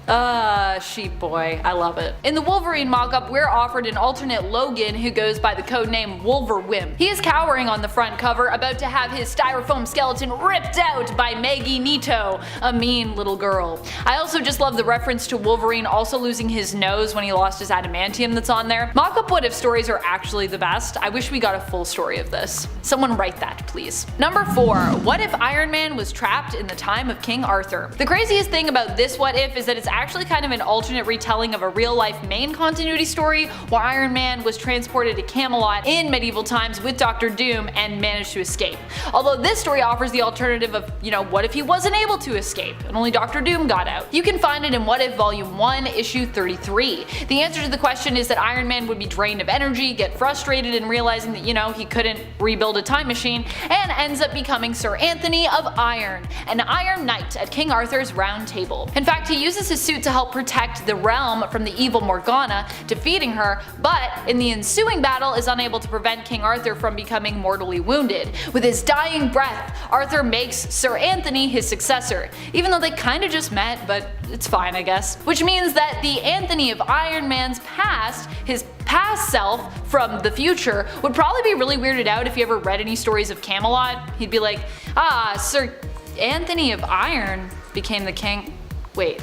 Sheep Boy, I love it. In the Wolverine mock-up, we're offered an alternate Logan who goes by the codename Wolverwimp. He is cowering on the front cover, about to have his styrofoam skeleton ripped out by Maggie Nito, a mean little girl. I also just love the reference to Wolverine also losing his nose when he lost his adamantium that's on there. Mock-up what if stories are actually the best. I wish we got a full story of this. Someone write that, please. Number 4. What if Iron Man was trapped in the time of King Arthur? The craziest thing about this what if is that it's actually kind of an alternate retelling of a real-life main continuity story where Iron Man was transported to Camelot in medieval times with Dr. Doom and managed to escape. Although this story offers the alternative of, what if he wasn't able to escape and only Dr. Doom got out? You can find it in What If Volume 1, Issue 33. The answer to the question is that Iron Man would be drained of energy, get frustrated in realizing that, he couldn't rebuild a time machine, and ends up becoming Sir Anthony of Iron, an Iron Knight at King Arthur's Round Table. In fact, he uses his suit to help protect the realm from the evil Morgana, defeating her, but in the ensuing battle is unable to prevent King Arthur from becoming mortally wounded. With his dying breath, Arthur makes Sir Anthony his successor, even though they kinda just met, but it's fine I guess. Which means that the Anthony of Iron Man's past, his past self from the future, would probably be really weirded out if he ever read any stories of Camelot. He'd be like, Sir Anthony of Iron became the king. Wait.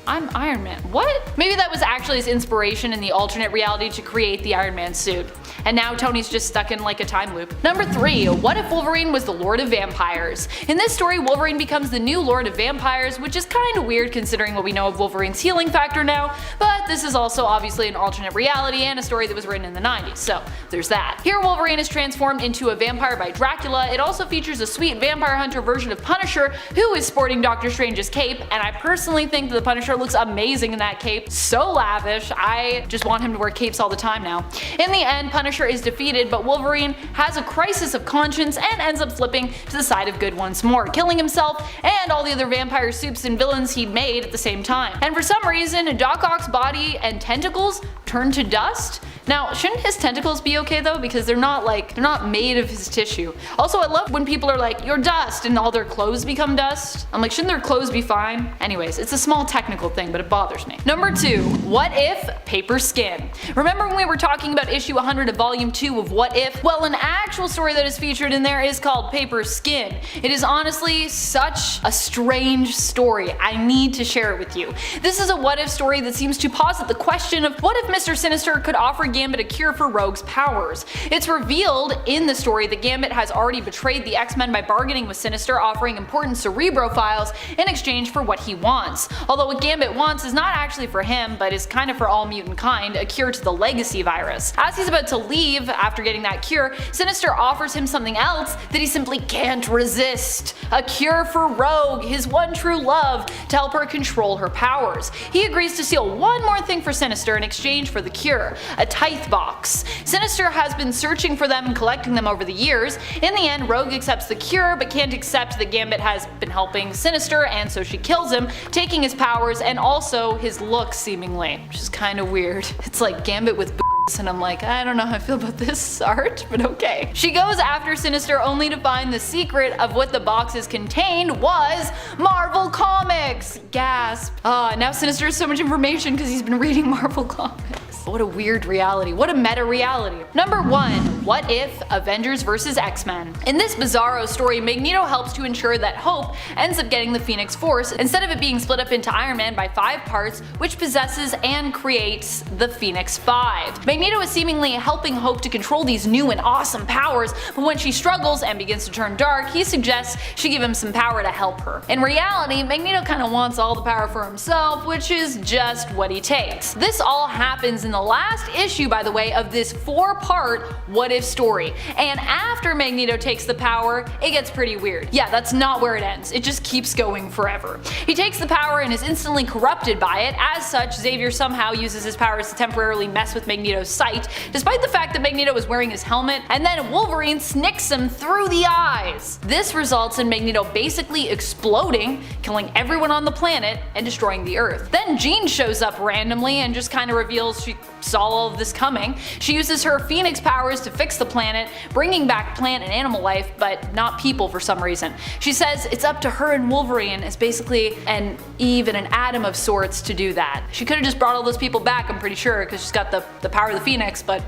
I'm Iron Man. What? Maybe that was actually his inspiration in the alternate reality to create the Iron Man suit. And now Tony's just stuck in like a time loop. Number 3. What if Wolverine was the Lord of Vampires? In this story, Wolverine becomes the new Lord of Vampires, which is kinda weird considering what we know of Wolverine's healing factor now, but this is also obviously an alternate reality and a story that was written in the 90s, so there's that. Here Wolverine is transformed into a vampire by Dracula. It also features a sweet vampire hunter version of Punisher, who is sporting Doctor Strange's cape, and I personally think that the Punisher looks amazing in that cape. So lavish. I just want him to wear capes all the time now. In the end, Punisher is defeated, but Wolverine has a crisis of conscience and ends up flipping to the side of good once more, killing himself and all the other vampire supes and villains he'd made at the same time. And for some reason, Doc Ock's body and tentacles turn to dust. Now, shouldn't his tentacles be okay though? Because they're not made of his tissue. Also, I love when people are like, "You're dust," and all their clothes become dust. I'm like, shouldn't their clothes be fine? Anyways, it's a small technical thing, but it bothers me. Number 2. What if Paper Skin? Remember when we were talking about issue 100 of volume 2 of What If? Well, an actual story that is featured in there is called Paper Skin. It is honestly such a strange story. I need to share it with you. This is a what if story that seems to posit the question of what if Mr. Sinister could offer Gambit a cure for Rogue's powers. It's revealed in the story that Gambit has already betrayed the X-Men by bargaining with Sinister, offering important Cerebro files in exchange for what he wants. Although what Gambit wants is not actually for him, but is kind of for all mutant kind, a cure to the Legacy virus. As he's about to leave after getting that cure, Sinister offers him something else that he simply can't resist. A cure for Rogue, his one true love, to help her control her powers. He agrees to steal one more thing for Sinister in exchange for the cure, a Tithe box. Sinister has been searching for them and collecting them over the years. In the end, Rogue accepts the cure, but can't accept that Gambit has been helping Sinister, and so she kills him, taking his powers and also his looks seemingly, which is kind of weird. It's like Gambit with and I'm like, I don't know how I feel about this art, but okay. She goes after Sinister only to find the secret of what the boxes contained was Marvel Comics! Gasp. Now Sinister has so much information because he's been reading Marvel Comics. What a weird reality. What a meta reality. Number 1. What if Avengers vs. X-Men? In this bizarro story, Magneto helps to ensure that Hope ends up getting the Phoenix Force instead of it being split up into Iron Man by 5 parts, which possesses and creates the Phoenix 5. Magneto is seemingly helping Hope to control these new and awesome powers, but when she struggles and begins to turn dark, he suggests she give him some power to help her. In reality, Magneto kinda wants all the power for himself, which is just what he takes. This all happens in in the last issue, by the way, of this 4-part what if story. And after Magneto takes the power, it gets pretty weird. Yeah, that's not where it ends. It just keeps going forever. He takes the power and is instantly corrupted by it. As such, Xavier somehow uses his powers to temporarily mess with Magneto's sight, despite the fact that Magneto was wearing his helmet, and then Wolverine snicks him through the eyes. This results in Magneto basically exploding, killing everyone on the planet, and destroying the Earth. Then Jean shows up randomly and just kind of reveals she saw all of this coming. She uses her Phoenix powers to fix the planet, bringing back plant and animal life, but not people for some reason. She says it's up to her and Wolverine as basically an Eve and an Adam of sorts to do that. She could have just brought all those people back, I'm pretty sure, because she's got the power of the Phoenix, but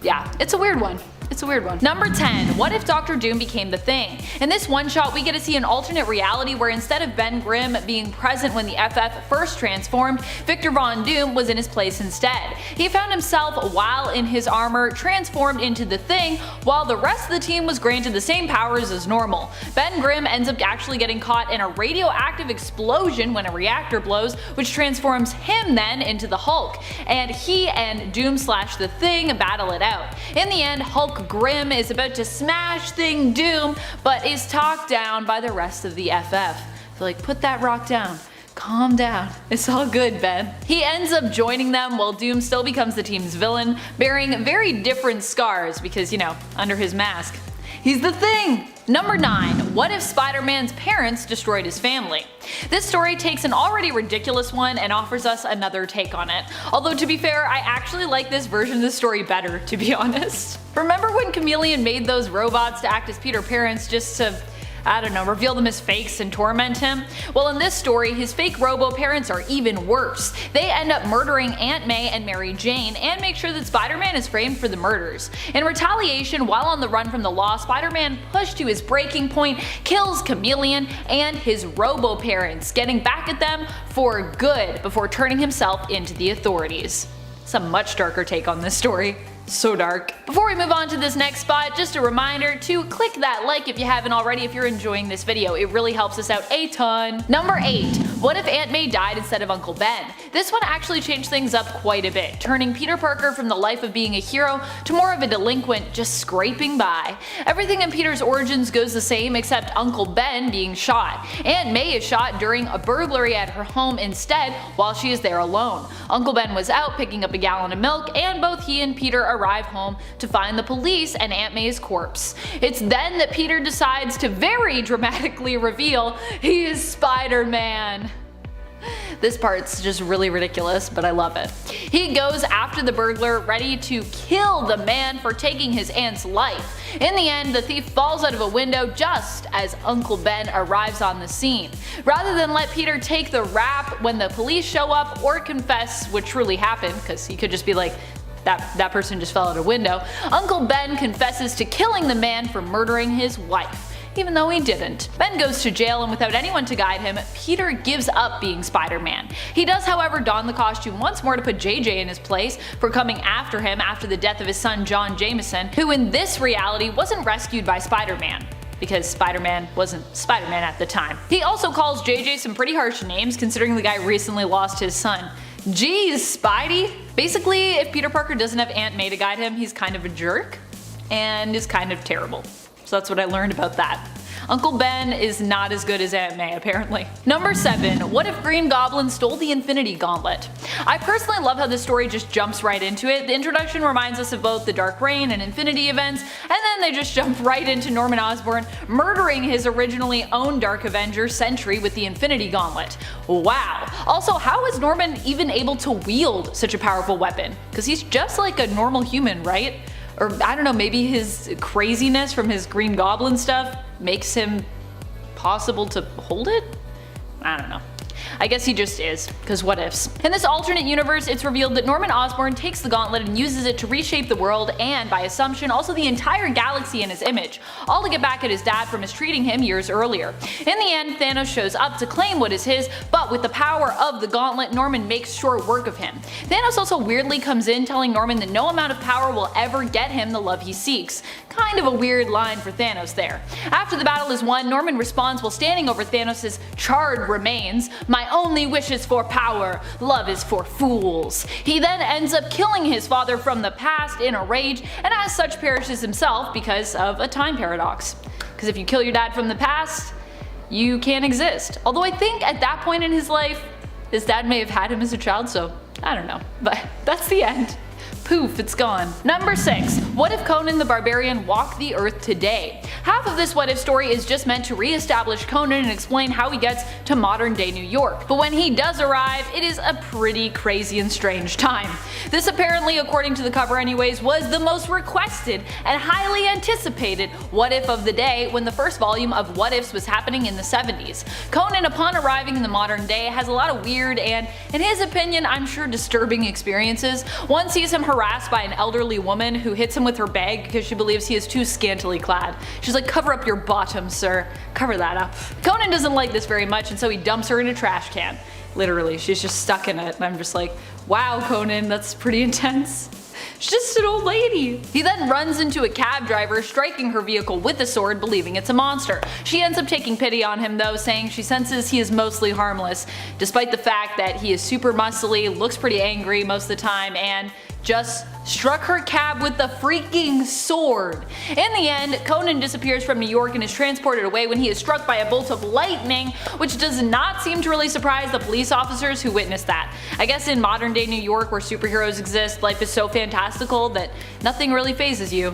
yeah, it's a weird one. It's a weird one. Number 10. What if Dr. Doom became the Thing? In this one-shot, we get to see an alternate reality where instead of Ben Grimm being present when the FF first transformed, Victor Von Doom was in his place instead. He found himself, while in his armor, transformed into the Thing, while the rest of the team was granted the same powers as normal. Ben Grimm ends up actually getting caught in a radioactive explosion when a reactor blows, which transforms him then into the Hulk, and he and Doom/the Thing battle it out. In the end, Hulk Grimm is about to smash Thing Doom, but is talked down by the rest of the FF. They're like, put that rock down. Calm down. It's all good, Ben. He ends up joining them while Doom still becomes the team's villain, bearing very different scars because, you know, under his mask, he's the Thing! Number 9. What if Spider-Man's parents destroyed his family? This story takes an already ridiculous one and offers us another take on it. Although to be fair, I actually like this version of the story better, to be honest. Remember when Chameleon made those robots to act as Peter's parents just to, I don't know, reveal them as fakes and torment him? Well, in this story, his fake robo-parents are even worse. They end up murdering Aunt May and Mary Jane and make sure that Spider-Man is framed for the murders. In retaliation, while on the run from the law, Spider-Man, pushed to his breaking point, kills Chameleon and his robo-parents, getting back at them for good before turning himself into the authorities. It's a much darker take on this story. So dark. Before we move on to this next spot, just a reminder to click that like if you haven't already if you're enjoying this video. It really helps us out a ton. Number 8. What if Aunt May died instead of Uncle Ben? This one actually changed things up quite a bit, turning Peter Parker from the life of being a hero to more of a delinquent just scraping by. Everything in Peter's origins goes the same except Uncle Ben being shot. Aunt May is shot during a burglary at her home instead while she is there alone. Uncle Ben was out picking up a gallon of milk and both he and Peter arrive home to find the police and Aunt May's corpse. It's then that Peter decides to very dramatically reveal he is Spider-Man. This part's just really ridiculous, but I love it. He goes after the burglar, ready to kill the man for taking his aunt's life. In the end, the thief falls out of a window just as Uncle Ben arrives on the scene. Rather than let Peter take the rap when the police show up or confess what truly happened, because he could just be like, that person just fell out a window, Uncle Ben confesses to killing the man for murdering his wife, even though he didn't. Ben goes to jail and without anyone to guide him, Peter gives up being Spider-Man. He does however don the costume once more to put JJ in his place for coming after him after the death of his son John Jameson, who in this reality wasn't rescued by Spider-Man, because Spider-Man wasn't Spider-Man at the time. He also calls JJ some pretty harsh names considering the guy recently lost his son. Jeez, Spidey! Basically, if Peter Parker doesn't have Aunt May to guide him, he's kind of a jerk and is kind of terrible. So that's what I learned about that. Uncle Ben is not as good as Aunt May, apparently. Number 7. What if Green Goblin stole the Infinity Gauntlet? I personally love how this story just jumps right into it. The introduction reminds us of both the Dark Reign and Infinity events, and then they just jump right into Norman Osborn murdering his originally own Dark Avenger Sentry with the Infinity Gauntlet. Wow. Also, how is Norman even able to wield such a powerful weapon? Because he's just like a normal human, right? Or I don't know, maybe his craziness from his Green Goblin stuff makes him possible to hold it? I don't know. I guess he just is, because what ifs. In this alternate universe, it's revealed that Norman Osborn takes the gauntlet and uses it to reshape the world and, by assumption, also the entire galaxy in his image, all to get back at his dad for mistreating him years earlier. In the end, Thanos shows up to claim what is his, but with the power of the gauntlet, Norman makes short work of him. Thanos also weirdly comes in telling Norman that no amount of power will ever get him the love he seeks. Kind of a weird line for Thanos there. After the battle is won, Norman responds while standing over Thanos' charred remains, My only wish is for power. Love is for fools. He then ends up killing his father from the past in a rage, and as such perishes himself because of a time paradox. Because if you kill your dad from the past, you can't exist. Although I think at that point in his life, his dad may have had him as a child, so I don't know. But that's the end. Poof, it's gone. Number 6. What if Conan the Barbarian walked the earth today? Half of this what if story is just meant to re-establish Conan and explain how he gets to modern day New York. But when he does arrive, it is a pretty crazy and strange time. This apparently, according to the cover anyways, was the most requested and highly anticipated what if of the day when the first volume of What Ifs was happening in the 70s. Conan, upon arriving in the modern day, has a lot of weird and, in his opinion, I'm sure disturbing experiences. One sees him harassed by an elderly woman who hits him with her bag because she believes he is too scantily clad. She's like, cover up your bottom, sir. Cover that up. Conan doesn't like this very much, and so he dumps her in a trash can. Literally, she's just stuck in it, and I'm just like, wow, Conan, that's pretty intense. She's just an old lady. He then runs into a cab driver, striking her vehicle with a sword, believing it's a monster. She ends up taking pity on him though, saying she senses he is mostly harmless, despite the fact that he is super muscly, looks pretty angry most of the time, and just struck her cab with the freaking sword. In the end, Conan disappears from New York and is transported away when he is struck by a bolt of lightning, which does not seem to really surprise the police officers who witnessed that. I guess in modern day New York, where superheroes exist, life is so fantastical that nothing really phases you.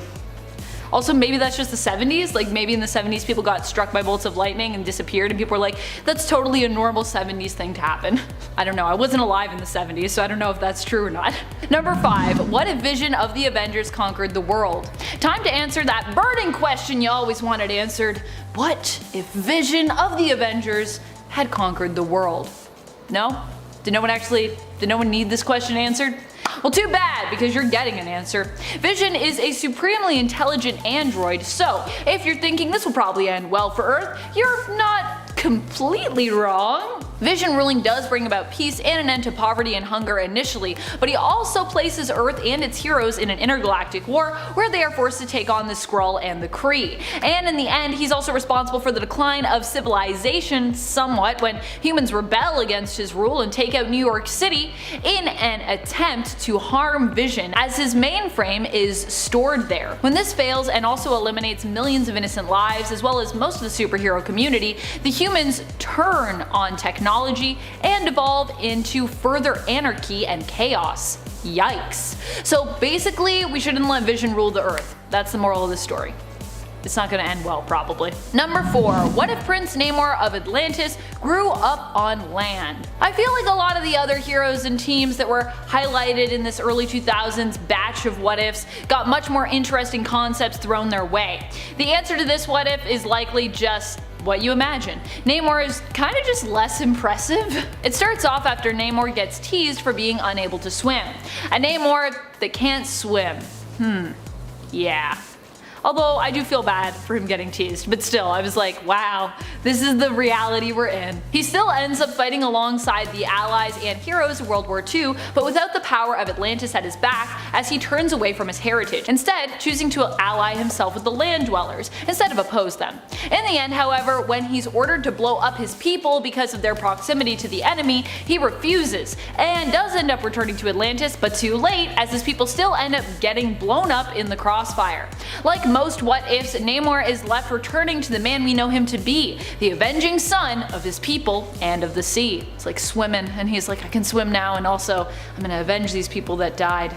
Also, maybe that's just the 70s, like maybe in the 70s people got struck by bolts of lightning and disappeared and people were like, that's totally a normal 70s thing to happen. I don't know, I wasn't alive in the 70s, so I don't know if that's true or not. Number 5. What if Vision of the Avengers conquered the world? Time to answer that burning question you always wanted answered. What if Vision of the Avengers had conquered the world? No? Did no one need this question answered? Well, too bad, because you're getting an answer. Vision is a supremely intelligent android, so if you're thinking this will probably end well for Earth, you're not completely wrong. Vision ruling does bring about peace and an end to poverty and hunger initially, but he also places Earth and its heroes in an intergalactic war where they are forced to take on the Skrull and the Kree. And in the end, he's also responsible for the decline of civilization somewhat when humans rebel against his rule and take out New York City in an attempt to harm Vision, as his mainframe is stored there. When this fails and also eliminates millions of innocent lives as well as most of the superhero community, the humans turn on technology and evolve into further anarchy and chaos. Yikes. So basically, we shouldn't let Vision rule the Earth. That's the moral of the story. It's not gonna end well, probably. Number 4. What if Prince Namor of Atlantis grew up on land? I feel like a lot of the other heroes and teams that were highlighted in this early 2000s batch of what ifs got much more interesting concepts thrown their way. The answer to this what if is likely just what you imagine. Namor is kinda just less impressive. It starts off after Namor gets teased for being unable to swim. A Namor that can't swim. Yeah. Although I do feel bad for him getting teased, but still, I was like, wow, this is the reality we're in. He still ends up fighting alongside the allies and heroes of World War II, but without the power of Atlantis at his back, as he turns away from his heritage, instead choosing to ally himself with the land dwellers, instead of oppose them. In the end, however, when he's ordered to blow up his people because of their proximity to the enemy, he refuses, and does end up returning to Atlantis, but too late, as his people still end up getting blown up in the crossfire. Like most what ifs, Namor is left returning to the man we know him to be, the avenging son of his people and of the sea. It's like swimming, and he's like, I can swim now, and also I'm gonna avenge these people that died.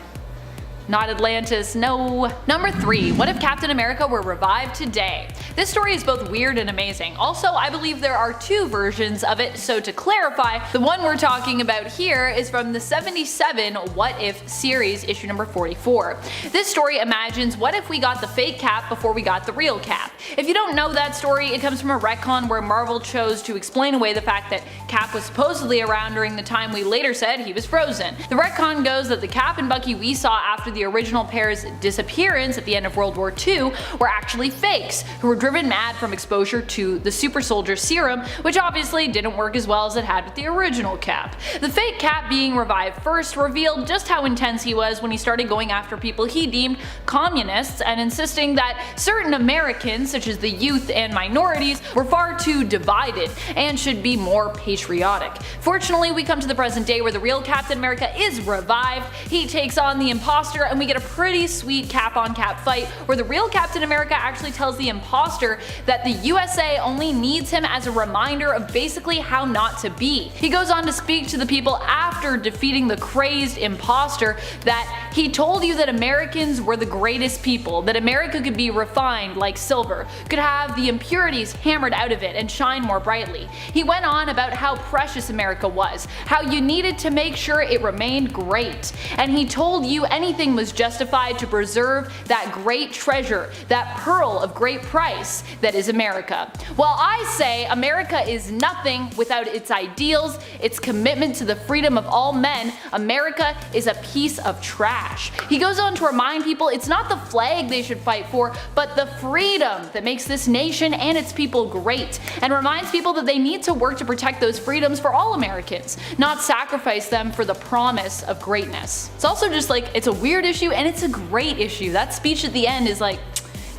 Not Atlantis, no. Number 3. What if Captain America were revived today? This story is both weird and amazing. Also, I believe there are 2 versions of it, so to clarify, the one we're talking about here is from the 77 What If series, issue number 44. This story imagines what if we got the fake Cap before we got the real Cap. If you don't know that story, it comes from a retcon where Marvel chose to explain away the fact that Cap was supposedly around during the time we later said he was frozen. The retcon goes that the Cap and Bucky we saw after the the original pair's disappearance at the end of World War II were actually fakes, who were driven mad from exposure to the super soldier serum, which obviously didn't work as well as it had with the original Cap. The fake Cap being revived first revealed just how intense he was when he started going after people he deemed communists and insisting that certain Americans, such as the youth and minorities, were far too divided and should be more patriotic. Fortunately, we come to the present day where the real Captain America is revived, he takes on the imposter, and we get a pretty sweet cap-on-cap fight where the real Captain America actually tells the imposter that the USA only needs him as a reminder of basically how not to be. He goes on to speak to the people after defeating the crazed imposter that he told you that Americans were the greatest people, that America could be refined like silver, could have the impurities hammered out of it and shine more brightly. He went on about how precious America was, how you needed to make sure it remained great, and he told you anything was justified to preserve that great treasure, that pearl of great price that is America. Well, I say America is nothing without its ideals, its commitment to the freedom of all men. America is a piece of trash. He goes on to remind people it's not the flag they should fight for, but the freedom that makes this nation and its people great, and reminds people that they need to work to protect those freedoms for all Americans, not sacrifice them for the promise of greatness. It's also just like, it's a weird issue and it's a great issue. That speech at the end is like,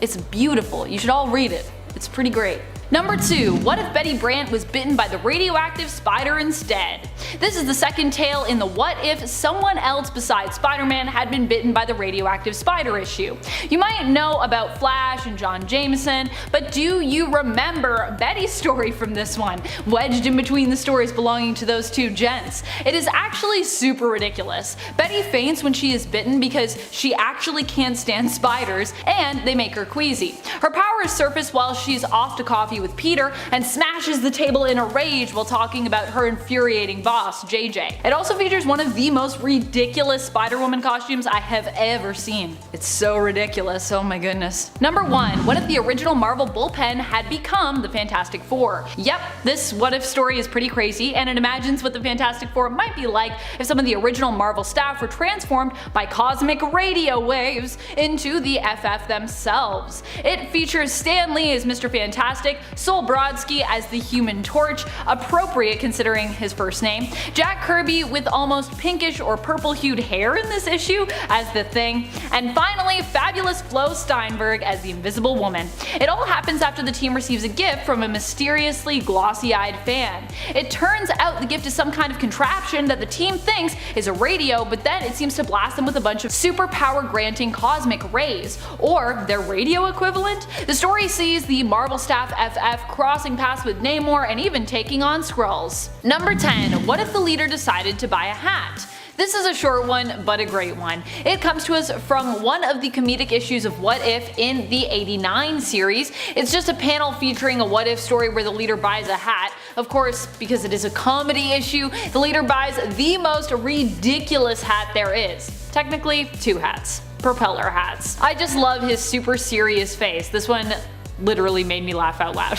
it's beautiful. You should all read it. It's pretty great. Number 2. What if Betty Brant was bitten by the radioactive spider instead? This is the second tale in the what if someone else besides Spider-Man had been bitten by the radioactive spider issue. You might know about Flash and John Jameson, but do you remember Betty's story from this one, wedged in between the stories belonging to those two gents? It is actually super ridiculous. Betty faints when she is bitten because she actually can't stand spiders and they make her queasy. Her powers surface while she's off to coffee with Peter and smashes the table in a rage while talking about her infuriating boss, JJ. It also features one of the most ridiculous Spider-Woman costumes I have ever seen. It's so ridiculous, oh my goodness. Number 1. What if the original Marvel bullpen had become the Fantastic Four? Yep, this what if story is pretty crazy, and it imagines what the Fantastic Four might be like if some of the original Marvel staff were transformed by cosmic radio waves into the FF themselves. It features Stan Lee as Mr. Fantastic, Sol Brodsky as the Human Torch, appropriate considering his first name, Jack Kirby with almost pinkish or purple hued hair in this issue as the Thing, and finally fabulous Flo Steinberg as the Invisible Woman. It all happens after the team receives a gift from a mysteriously glossy-eyed fan. It turns out the gift is some kind of contraption that the team thinks is a radio, but then it seems to blast them with a bunch of superpower granting cosmic rays, or their radio equivalent. The story sees the Marvel staff FF crossing paths with Namor and even taking on Skrulls. Number 10. What if the leader decided to buy a hat? This is a short one, but a great one. It comes to us from one of the comedic issues of What If in the '89 series. It's just a panel featuring a what if story where the leader buys a hat. Of course, because it is a comedy issue, the leader buys the most ridiculous hat there is. Technically, 2 hats. Propeller hats. I just love his super serious face. This one literally made me laugh out loud.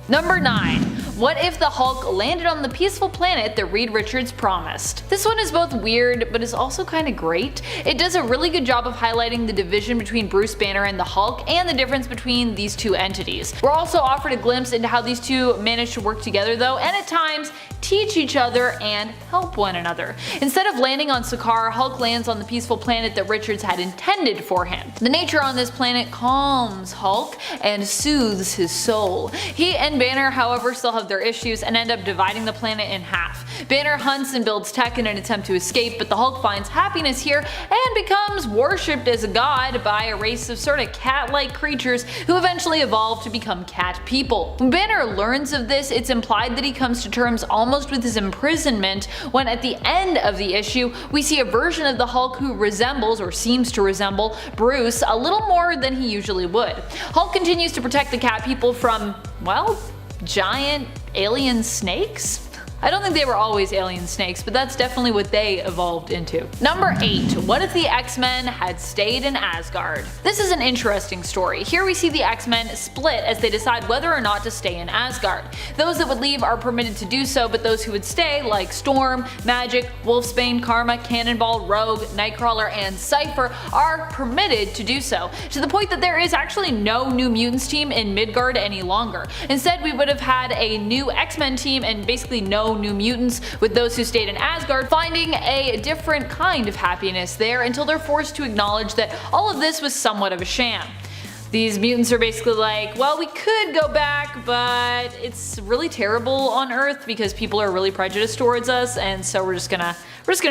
Number 9. What if the Hulk landed on the peaceful planet that Reed Richards promised? This one is both weird, but is also kinda great. It does a really good job of highlighting the division between Bruce Banner and the Hulk and the difference between these two entities. We're also offered a glimpse into how these two manage to work together though, and at times teach each other and help one another. Instead of landing on Sakaar, Hulk lands on the peaceful planet that Richards had intended for him. The nature on this planet calms Hulk and soothes his soul. He and Banner, however, still have their issues and end up dividing the planet in half. Banner hunts and builds tech in an attempt to escape, but the Hulk finds happiness here and becomes worshipped as a god by a race of sort of cat-like creatures who eventually evolve to become cat people. When Banner learns of this, it's implied that he comes to terms almost with his imprisonment when at the end of the issue we see a version of the Hulk who resembles, or seems to resemble, Bruce a little more than he usually would. Hulk continues to protect the cat people from, well, giant alien snakes? I don't think they were always alien snakes, but that's definitely what they evolved into. Number 8. What if the X-Men had stayed in Asgard? This is an interesting story. Here we see the X-Men split as they decide whether or not to stay in Asgard. Those that would leave are permitted to do so, but those who would stay, like Storm, Magic, Wolfsbane, Karma, Cannonball, Rogue, Nightcrawler, and Cypher, are permitted to do so, to the point that there is actually no New Mutants team in Midgard any longer. Instead, we would have had a new X-Men team and basically no New Mutants, with those who stayed in Asgard finding a different kind of happiness there until they're forced to acknowledge that all of this was somewhat of a sham. These mutants are basically like, well, we could go back, but it's really terrible on Earth because people are really prejudiced towards us, and so we're just gonna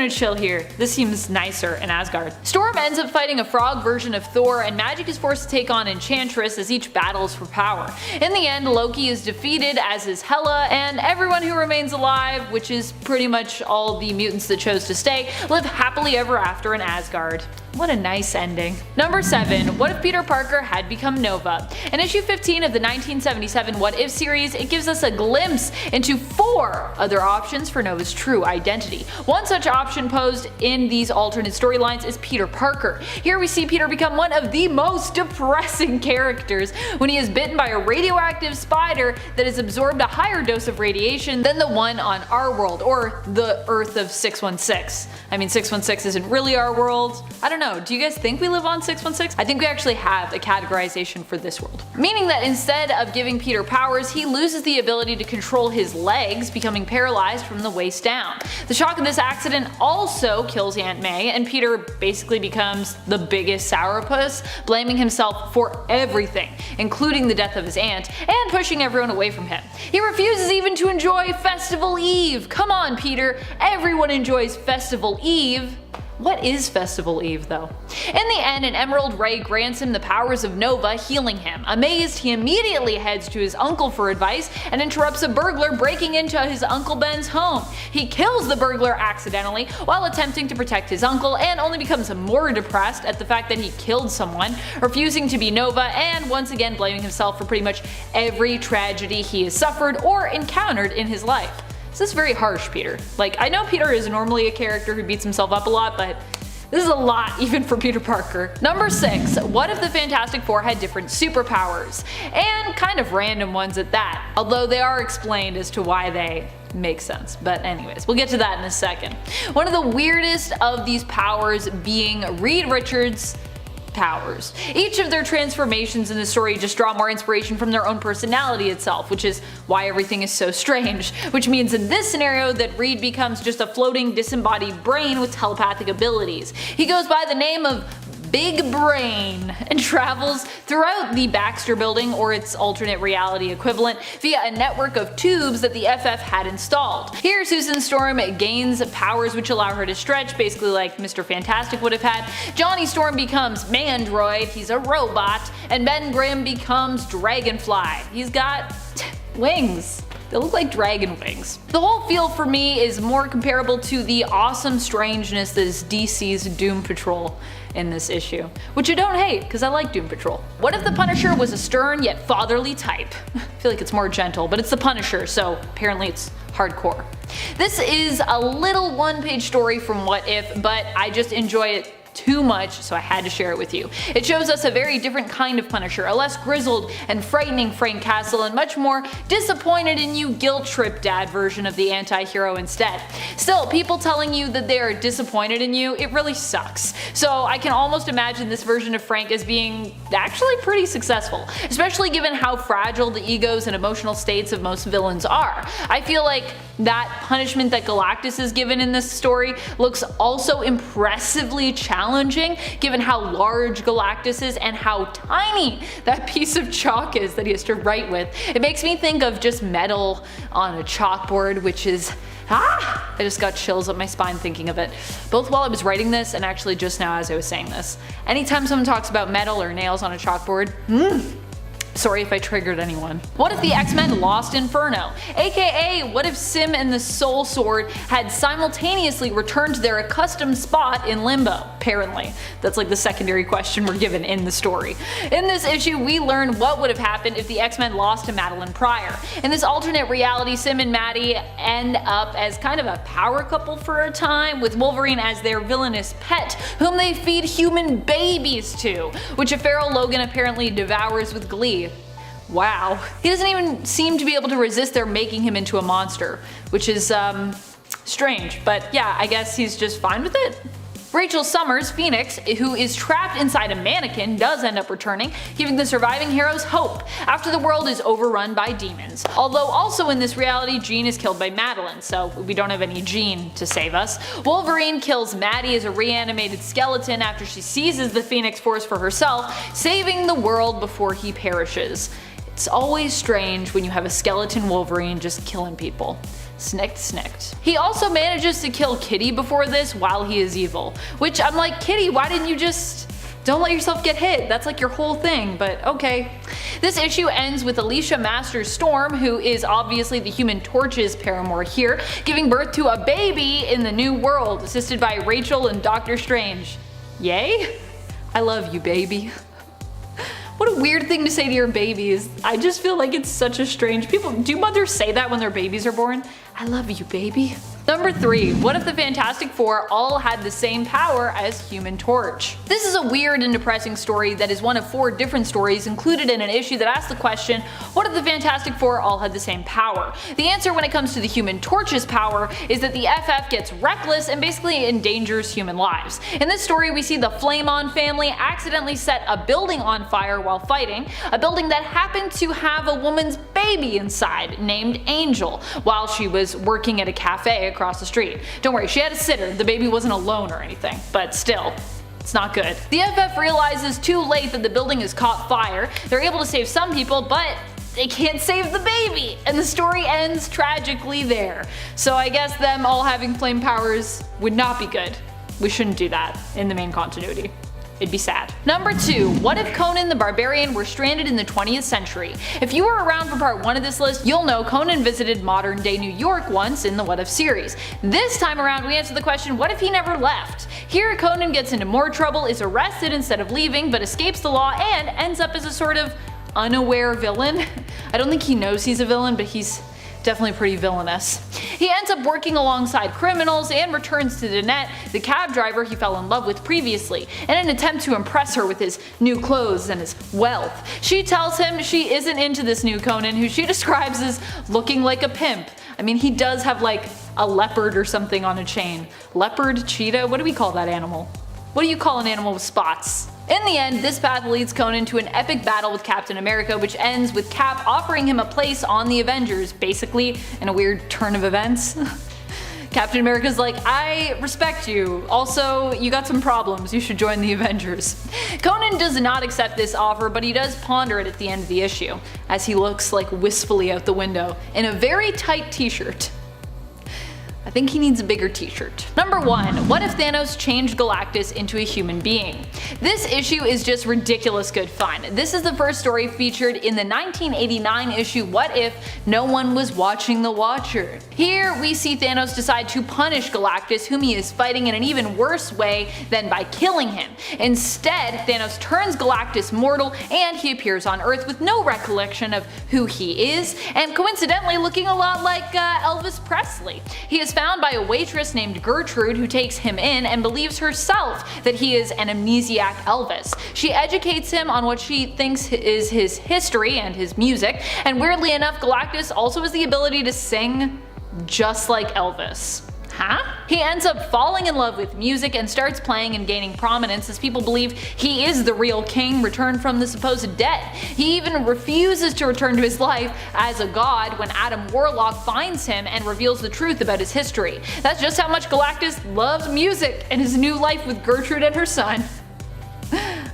chill here. This seems nicer in Asgard. Storm ends up fighting a frog version of Thor, and Magic is forced to take on Enchantress as each battles for power. In the end, Loki is defeated, as is Hela, and everyone who remains alive, which is pretty much all the mutants that chose to stay, live happily ever after in Asgard. What a nice ending. Number 7. What if Peter Parker had become Nova? In issue 15 of the 1977 What If series, it gives us a glimpse into 4 other options for Nova's true identity. One such option posed in these alternate storylines is Peter Parker. Here we see Peter become one of the most depressing characters when he is bitten by a radioactive spider that has absorbed a higher dose of radiation than the one on our world, or the Earth of 616. I mean, 616 isn't really our world. I don't know. Do you guys think we live on 616? I think we actually have a categorization for this world. Meaning that instead of giving Peter powers, he loses the ability to control his legs, becoming paralyzed from the waist down. The shock of this accident also kills Aunt May, and Peter basically becomes the biggest sourpuss, blaming himself for everything, including the death of his aunt, and pushing everyone away from him. He refuses even to enjoy Festival Eve. Come on, Peter, everyone enjoys Festival Eve. What is Festival Eve, though? In the end, an Emerald Ray grants him the powers of Nova, healing him. Amazed, he immediately heads to his uncle for advice and interrupts a burglar breaking into his Uncle Ben's home. He kills the burglar accidentally while attempting to protect his uncle, and only becomes more depressed at the fact that he killed someone, refusing to be Nova, and once again blaming himself for pretty much every tragedy he has suffered or encountered in his life. This is very harsh, Peter. Like, I know Peter is normally a character who beats himself up a lot, but this is a lot even for Peter Parker. Number 6. What if the Fantastic Four had different superpowers? And kind of random ones at that. Although they are explained as to why they make sense. But anyways, we'll get to that in a second. One of the weirdest of these powers being Reed Richards' powers. Each of their transformations in the story just draw more inspiration from their own personality itself, which is why everything is so strange. Which means in this scenario that Reed becomes just a floating disembodied brain with telepathic abilities. He goes by the name of Big Brain and travels throughout the Baxter Building, or its alternate reality equivalent, via a network of tubes that the FF had installed. Here Susan Storm gains powers which allow her to stretch, basically like Mr. Fantastic would have had. Johnny Storm becomes Mandroid, he's a robot, and Ben Grimm becomes Dragonfly. He's got wings. They look like dragon wings. The whole feel for me is more comparable to the awesome strangeness that is DC's Doom Patrol in this issue, which I don't hate because I like Doom Patrol. What if the Punisher was a stern yet fatherly type? I feel like it's more gentle, but it's the Punisher, so apparently it's hardcore. This is a little one-page story from What If, but I just enjoy it too much, so I had to share it with you. It shows us a very different kind of Punisher, a less grizzled and frightening Frank Castle, and much more disappointed in you guilt trip dad version of the anti-hero instead. Still, people telling you that they are disappointed in you, it really sucks. So I can almost imagine this version of Frank as being actually pretty successful, especially given how fragile the egos and emotional states of most villains are. I feel like that punishment that Galactus is given in this story looks also impressively challenging given how large Galactus is and how tiny that piece of chalk is that he has to write with. It makes me think of just metal on a chalkboard, which is I just got chills up my spine thinking of it, both while I was writing this and actually just now as I was saying this. Anytime someone talks about metal or nails on a chalkboard, sorry if I triggered anyone. What if the X-Men lost Inferno? AKA, what if Sim and the Soul Sword had simultaneously returned to their accustomed spot in Limbo? apparently. That's like the secondary question we're given in the story. In this issue, we learn what would have happened if the X-Men lost to Madeline Pryor. In this alternate reality, Sim and Maddie end up as kind of a power couple for a time, with Wolverine as their villainous pet, whom they feed human babies to, which a feral Logan apparently devours with glee. Wow. He doesn't even seem to be able to resist their making him into a monster, which is, strange, but yeah, I guess he's just fine with it. Rachel Summers, Phoenix, who is trapped inside a mannequin, does end up returning, giving the surviving heroes hope after the world is overrun by demons. Although also in this reality, Jean is killed by Madeline, so we don't have any Jean to save us. Wolverine kills Maddie as a reanimated skeleton after she seizes the Phoenix Force for herself, saving the world before he perishes. It's always strange when you have a skeleton Wolverine just killing people. Snicked, snicked. He also manages to kill Kitty before this while he is evil, which I'm like, Kitty, why didn't you just don't let yourself get hit? That's like your whole thing, but okay. This issue ends with Alicia Masters Storm, who is obviously the Human Torch's paramour here, giving birth to a baby in the new world, assisted by Rachel and Doctor Strange. Yay? I love you, baby. What a weird thing to say to your babies. I just feel like it's such a strange do mothers say that when their babies are born? I love you, baby. Number 3. What if the Fantastic Four all had the same power as Human Torch? This is a weird and depressing story that is one of 4 different stories included in an issue that asks the question, what if the Fantastic Four all had the same power? The answer when it comes to the Human Torch's power is that the FF gets reckless and basically endangers human lives. In this story, we see the Flame On family accidentally set a building on fire while fighting, a building that happened to have a woman's baby inside named Angel while she was working at a cafe across the street. Don't worry, she had a sitter, the baby wasn't alone or anything, but still. It's not good. The FF realizes too late that the building has caught fire. They're able to save some people, but they can't save the baby, and the story ends tragically there. So I guess them all having flame powers would not be good. We shouldn't do that in the main continuity. It'd be sad. Number 2. What if Conan the Barbarian were stranded in the 20th century? If you were around for part 1 of this list, you'll know Conan visited modern day New York once in the What If series. This time around we answer the question, what if he never left? Here Conan gets into more trouble, is arrested instead of leaving, but escapes the law and ends up as a sort of unaware villain. I don't think he knows he's a villain, but he's definitely pretty villainous. He ends up working alongside criminals and returns to Danette, the cab driver he fell in love with previously, in an attempt to impress her with his new clothes and his wealth. She tells him she isn't into this new Conan, who she describes as looking like a pimp. I mean, he does have like a leopard or something on a chain. Leopard? Cheetah? What do we call that animal? What do you call an animal with spots? In the end, this path leads Conan to an epic battle with Captain America, which ends with Cap offering him a place on the Avengers, basically in a weird turn of events. Captain America's like, I respect you, also you got some problems, you should join the Avengers. Conan does not accept this offer, but he does ponder it at the end of the issue, as he looks like wistfully out the window in a very tight t-shirt. I think he needs a bigger t-shirt. Number 1. What if Thanos changed Galactus into a human being? This issue is just ridiculous good fun. This is the first story featured in the 1989 issue What If No One Was Watching the Watcher. Here we see Thanos decide to punish Galactus, whom he is fighting in an even worse way than by killing him. Instead, Thanos turns Galactus mortal and he appears on Earth with no recollection of who he is, and coincidentally looking a lot like Elvis Presley. He is found by a waitress named Gertrude who takes him in and believes herself that he is an amnesiac Elvis. She educates him on what she thinks is his history and his music, and weirdly enough Galactus also has the ability to sing just like Elvis. Huh? He ends up falling in love with music and starts playing and gaining prominence as people believe he is the real king returned from the supposed dead. He even refuses to return to his life as a god when Adam Warlock finds him and reveals the truth about his history. That's just how much Galactus loves music and his new life with Gertrude and her son.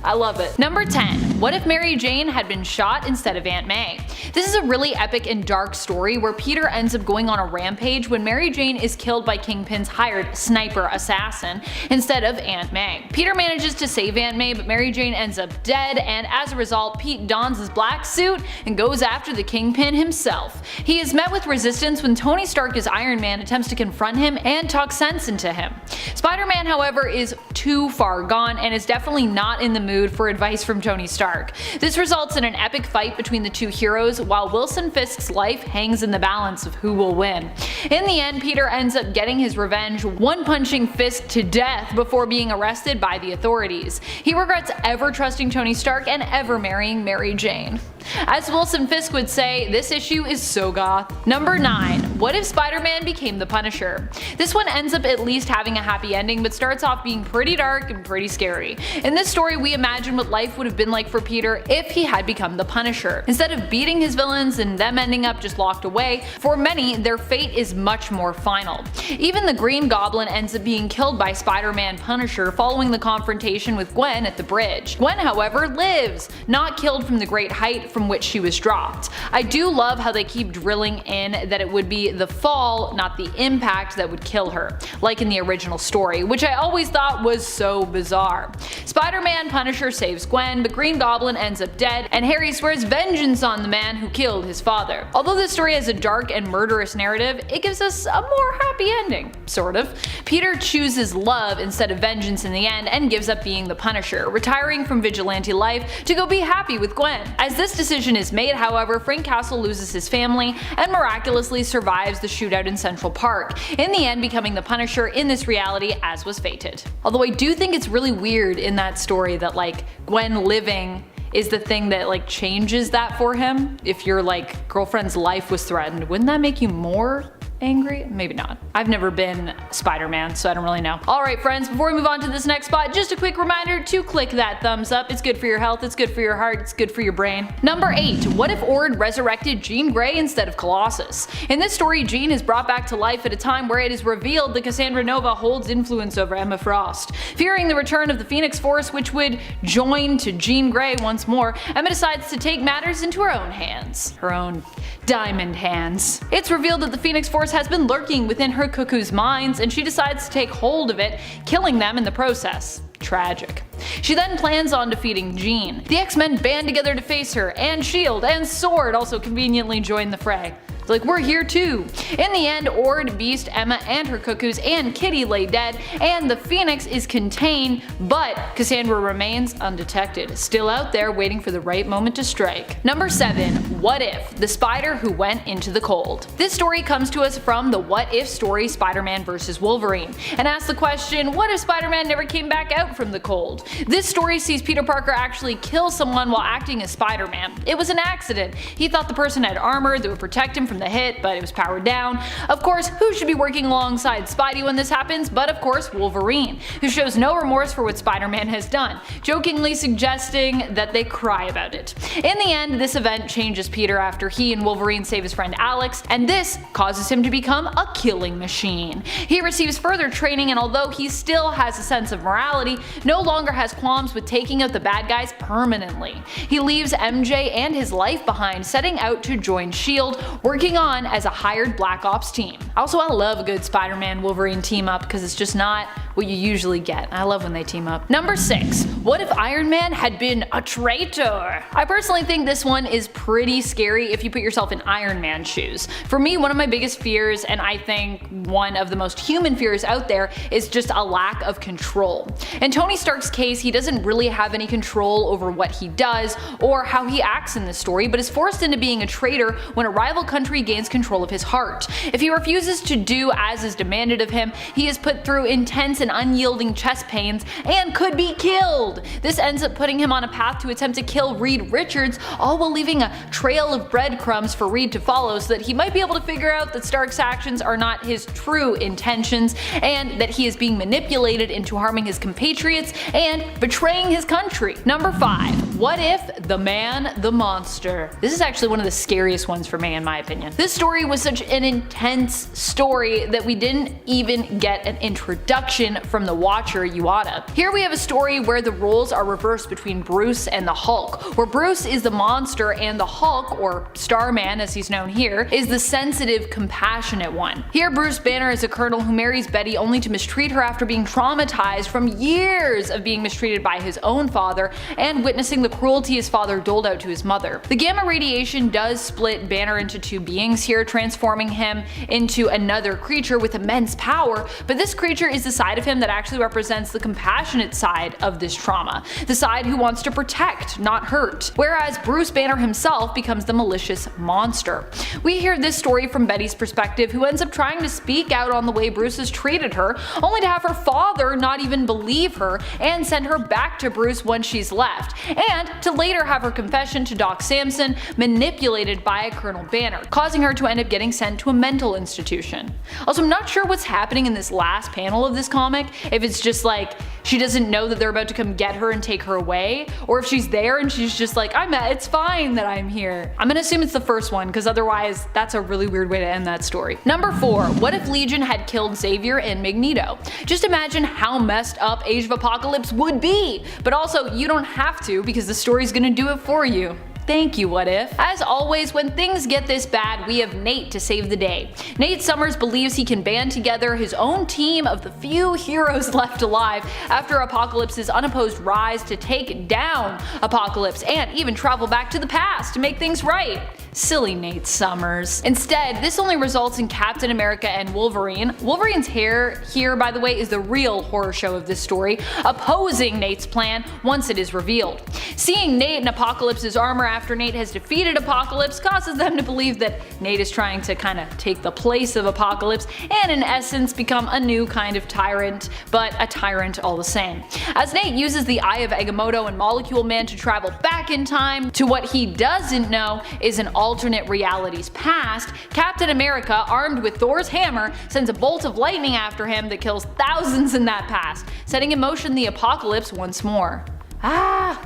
I love it. Number 10. What if Mary Jane had been shot instead of Aunt May? This is a really epic and dark story where Peter ends up going on a rampage when Mary Jane is killed by Kingpin's hired sniper assassin instead of Aunt May. Peter manages to save Aunt May, but Mary Jane ends up dead, and as a result, Pete dons his black suit and goes after the Kingpin himself. He is met with resistance when Tony Stark as Iron Man attempts to confront him and talk sense into him. Spider-Man, however, is too far gone and is definitely not in the mood for advice from Tony Stark. This results in an epic fight between the two heroes, while Wilson Fisk's life hangs in the balance of who will win. In the end, Peter ends up getting his revenge, one-punching Fisk to death before being arrested by the authorities. He regrets ever trusting Tony Stark and ever marrying Mary Jane. As Wilson Fisk would say, this issue is so goth. Number 9. What if Spider-Man became the Punisher? This one ends up at least having a happy ending, but starts off being pretty dark and pretty scary. In this story, we imagine what life would have been like for Peter if he had become the Punisher. Instead of beating his villains and them ending up just locked away, for many, their fate is much more final. Even the Green Goblin ends up being killed by Spider-Man Punisher following the confrontation with Gwen at the bridge. Gwen, however, lives, not killed from the great height from which she was dropped. I do love how they keep drilling in that it would be the fall, not the impact, that would kill her, like in the original story, which I always thought was so bizarre. Spider-Man Punisher saves Gwen, but Green Goblin ends up dead, and Harry swears vengeance on the man who killed his father. Although this story has a dark and murderous narrative, it gives us a more happy ending, sort of. Peter chooses love instead of vengeance in the end and gives up being the Punisher, retiring from vigilante life to go be happy with Gwen. As this decision is made, however, Frank Castle loses his family and miraculously survives the shootout in Central Park, in the end becoming the Punisher in this reality as was fated. Although I do think it's really weird in that story that like Gwen living is the thing that like changes that for him. If your like girlfriend's life was threatened, wouldn't that make you more angry? Maybe not. I've never been Spider-Man, so I don't really know. Alright friends, before we move on to this next spot, just a quick reminder to click that thumbs up. It's good for your health, it's good for your heart, it's good for your brain. Number 8. What if Ord resurrected Jean Grey instead of Colossus? In this story, Jean is brought back to life at a time where it is revealed that Cassandra Nova holds influence over Emma Frost. Fearing the return of the Phoenix Force, which would join to Jean Grey once more, Emma decides to take matters into her own hands. Her own diamond hands. It's revealed that the Phoenix Force has been lurking within her cuckoo's minds, and she decides to take hold of it, killing them in the process. Tragic. She then plans on defeating Jean. The X-Men band together to face her, and S.H.I.E.L.D. and S.W.O.R.D. also conveniently join the fray. Like, we're here too. In the end, Ord, Beast, Emma, and her cuckoos and Kitty lay dead, and the Phoenix is contained, but Cassandra remains undetected, still out there waiting for the right moment to strike. Number 7. What If? The Spider Who Went Into the Cold. This story comes to us from the What If story Spider-Man vs. Wolverine, and asks the question, what if Spider-Man never came back out from the cold? This story sees Peter Parker actually kill someone while acting as Spider-Man. It was an accident. He thought the person had armor that would protect him from the hit, but it was powered down. Of course, who should be working alongside Spidey when this happens but of course Wolverine, who shows no remorse for what Spider-Man has done, jokingly suggesting that they cry about it. In the end, this event changes Peter after he and Wolverine save his friend Alex, and this causes him to become a killing machine. He receives further training, and although he still has a sense of morality, no longer has qualms with taking out the bad guys permanently. He leaves MJ and his life behind, setting out to join S.H.I.E.L.D., working on as a hired Black Ops team. Also, I love a good Spider-Man Wolverine team up because it's just not what you usually get. I love when they team up. Number 6. What if Iron Man had been a traitor? I personally think this one is pretty scary if you put yourself in Iron Man's shoes. For me, one of my biggest fears, and I think one of the most human fears out there, is just a lack of control. In Tony Stark's case, he doesn't really have any control over what he does or how he acts in this story, but is forced into being a traitor when a rival country gains control of his heart. If he refuses to do as is demanded of him, he is put through intense and unyielding chest pains and could be killed. This ends up putting him on a path to attempt to kill Reed Richards, all while leaving a trail of breadcrumbs for Reed to follow so that he might be able to figure out that Stark's actions are not his true intentions and that he is being manipulated into harming his compatriots and betraying his country. Number 5. What If the Man, the Monster? This is actually one of the scariest ones for me in my opinion. This story was such an intense story that we didn't even get an introduction from the watcher Juliana. Here we have a story where the roles are reversed between Bruce and the Hulk, where Bruce is the monster and the Hulk, or Starman as he's known here, is the sensitive, compassionate one. Here Bruce Banner is a colonel who marries Betty only to mistreat her after being traumatized from years of being mistreated by his own father and witnessing the cruelty his father doled out to his mother. The gamma radiation does split Banner into two beings here, transforming him into another creature with immense power, but this creature is the side of him that actually represents the compassionate side of this trauma, the side who wants to protect, not hurt, whereas Bruce Banner himself becomes the malicious monster. We hear this story from Betty's perspective, who ends up trying to speak out on the way Bruce has treated her, only to have her father not even believe her and send her back to Bruce when she's left, and to later have her confession to Doc Samson manipulated by Colonel Banner, causing her to end up getting sent to a mental institution. Also, I'm not sure what's happening in this last panel of this comic, if it's just like she doesn't know that they're about to come get her and take her away, or if she's there and she's just like, it's fine that I'm here. I'm gonna assume it's the first one, because otherwise that's a really weird way to end that story. Number 4. What if Legion had killed Xavier and Magneto? Just imagine how messed up Age of Apocalypse would be, but also you don't have to, because the story's gonna do it for you. Thank you, What If. As always, when things get this bad, we have Nate to save the day. Nate Summers believes he can band together his own team of the few heroes left alive after Apocalypse's unopposed rise to take down Apocalypse and even travel back to the past to make things right. Silly Nate Summers. Instead, this only results in Captain America and Wolverine. Wolverine's hair here, by the way, is the real horror show of this story, opposing Nate's plan once it is revealed. Seeing Nate in Apocalypse's armor after Nate has defeated Apocalypse causes them to believe that Nate is trying to kind of take the place of Apocalypse and in essence become a new kind of tyrant, but a tyrant all the same. As Nate uses the Eye of Agamotto and Molecule Man to travel back in time to what he doesn't know is an alternate reality's past, Captain America, armed with Thor's hammer, sends a bolt of lightning after him that kills thousands in that past, setting in motion the apocalypse once more.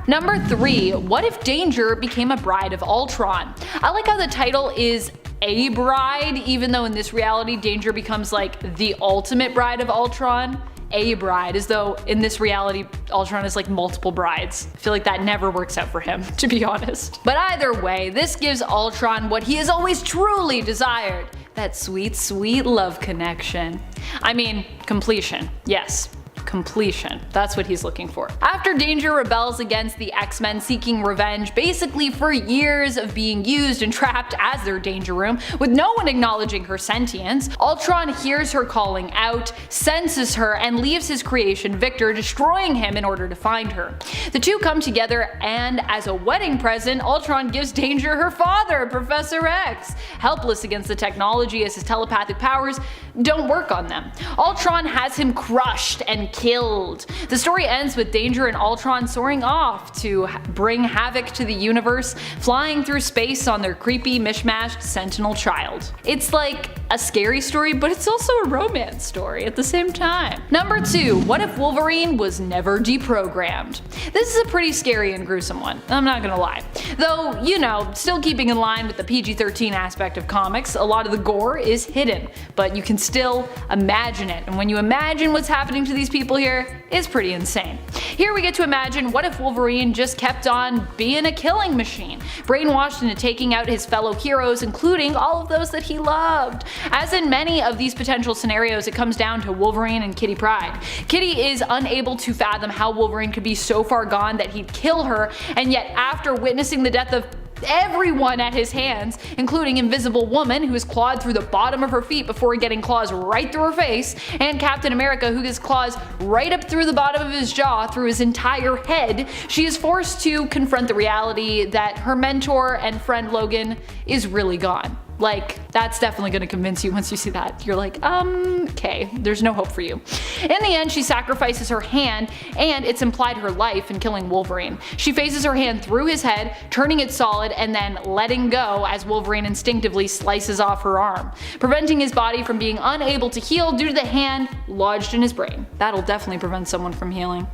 Number 3. What if Danger became a bride of Ultron? I like how the title is a bride, even though in this reality Danger becomes like the ultimate bride of Ultron. A bride, as though in this reality Ultron is like multiple brides. I feel like that never works out for him, to be honest. But either way, this gives Ultron what he has always truly desired. That sweet, sweet love connection. I mean, completion. Yes. Completion. That's what he's looking for. After Danger rebels against the X-Men seeking revenge basically for years of being used and trapped as their Danger Room, with no one acknowledging her sentience, Ultron hears her calling out, senses her, and leaves his creation Victor, destroying him in order to find her. The two come together, and as a wedding present, Ultron gives Danger her father, Professor X, helpless against the technology as his telepathic powers don't work on them. Ultron has him crushed and killed. The story ends with Danger and Ultron soaring off to bring havoc to the universe, flying through space on their creepy mishmashed Sentinel child. It's like a scary story, but it's also a romance story at the same time. Number 2. What if Wolverine was never deprogrammed? This is a pretty scary and gruesome one, I'm not gonna lie. Though, you know, still keeping in line with the PG-13 aspect of comics, a lot of the gore is hidden, but you can still imagine it, and when you imagine what's happening to these people here, it's pretty insane. Here we get to imagine what if Wolverine just kept on being a killing machine, brainwashed into taking out his fellow heroes, including all of those that he loved. As in many of these potential scenarios, it comes down to Wolverine and Kitty Pryde. Kitty is unable to fathom how Wolverine could be so far gone that he'd kill her, and yet after witnessing the death of everyone at his hands, including Invisible Woman, who is clawed through the bottom of her feet before getting claws right through her face, and Captain America, who gets claws right up through the bottom of his jaw through his entire head, she is forced to confront the reality that her mentor and friend Logan is really gone. Like, that's definitely gonna convince you once you see that. You're like, okay, there's no hope for you. In the end, she sacrifices her hand, and it's implied her life in killing Wolverine. She phases her hand through his head, turning it solid, and then letting go as Wolverine instinctively slices off her arm, preventing his body from being unable to heal due to the hand lodged in his brain. That'll definitely prevent someone from healing.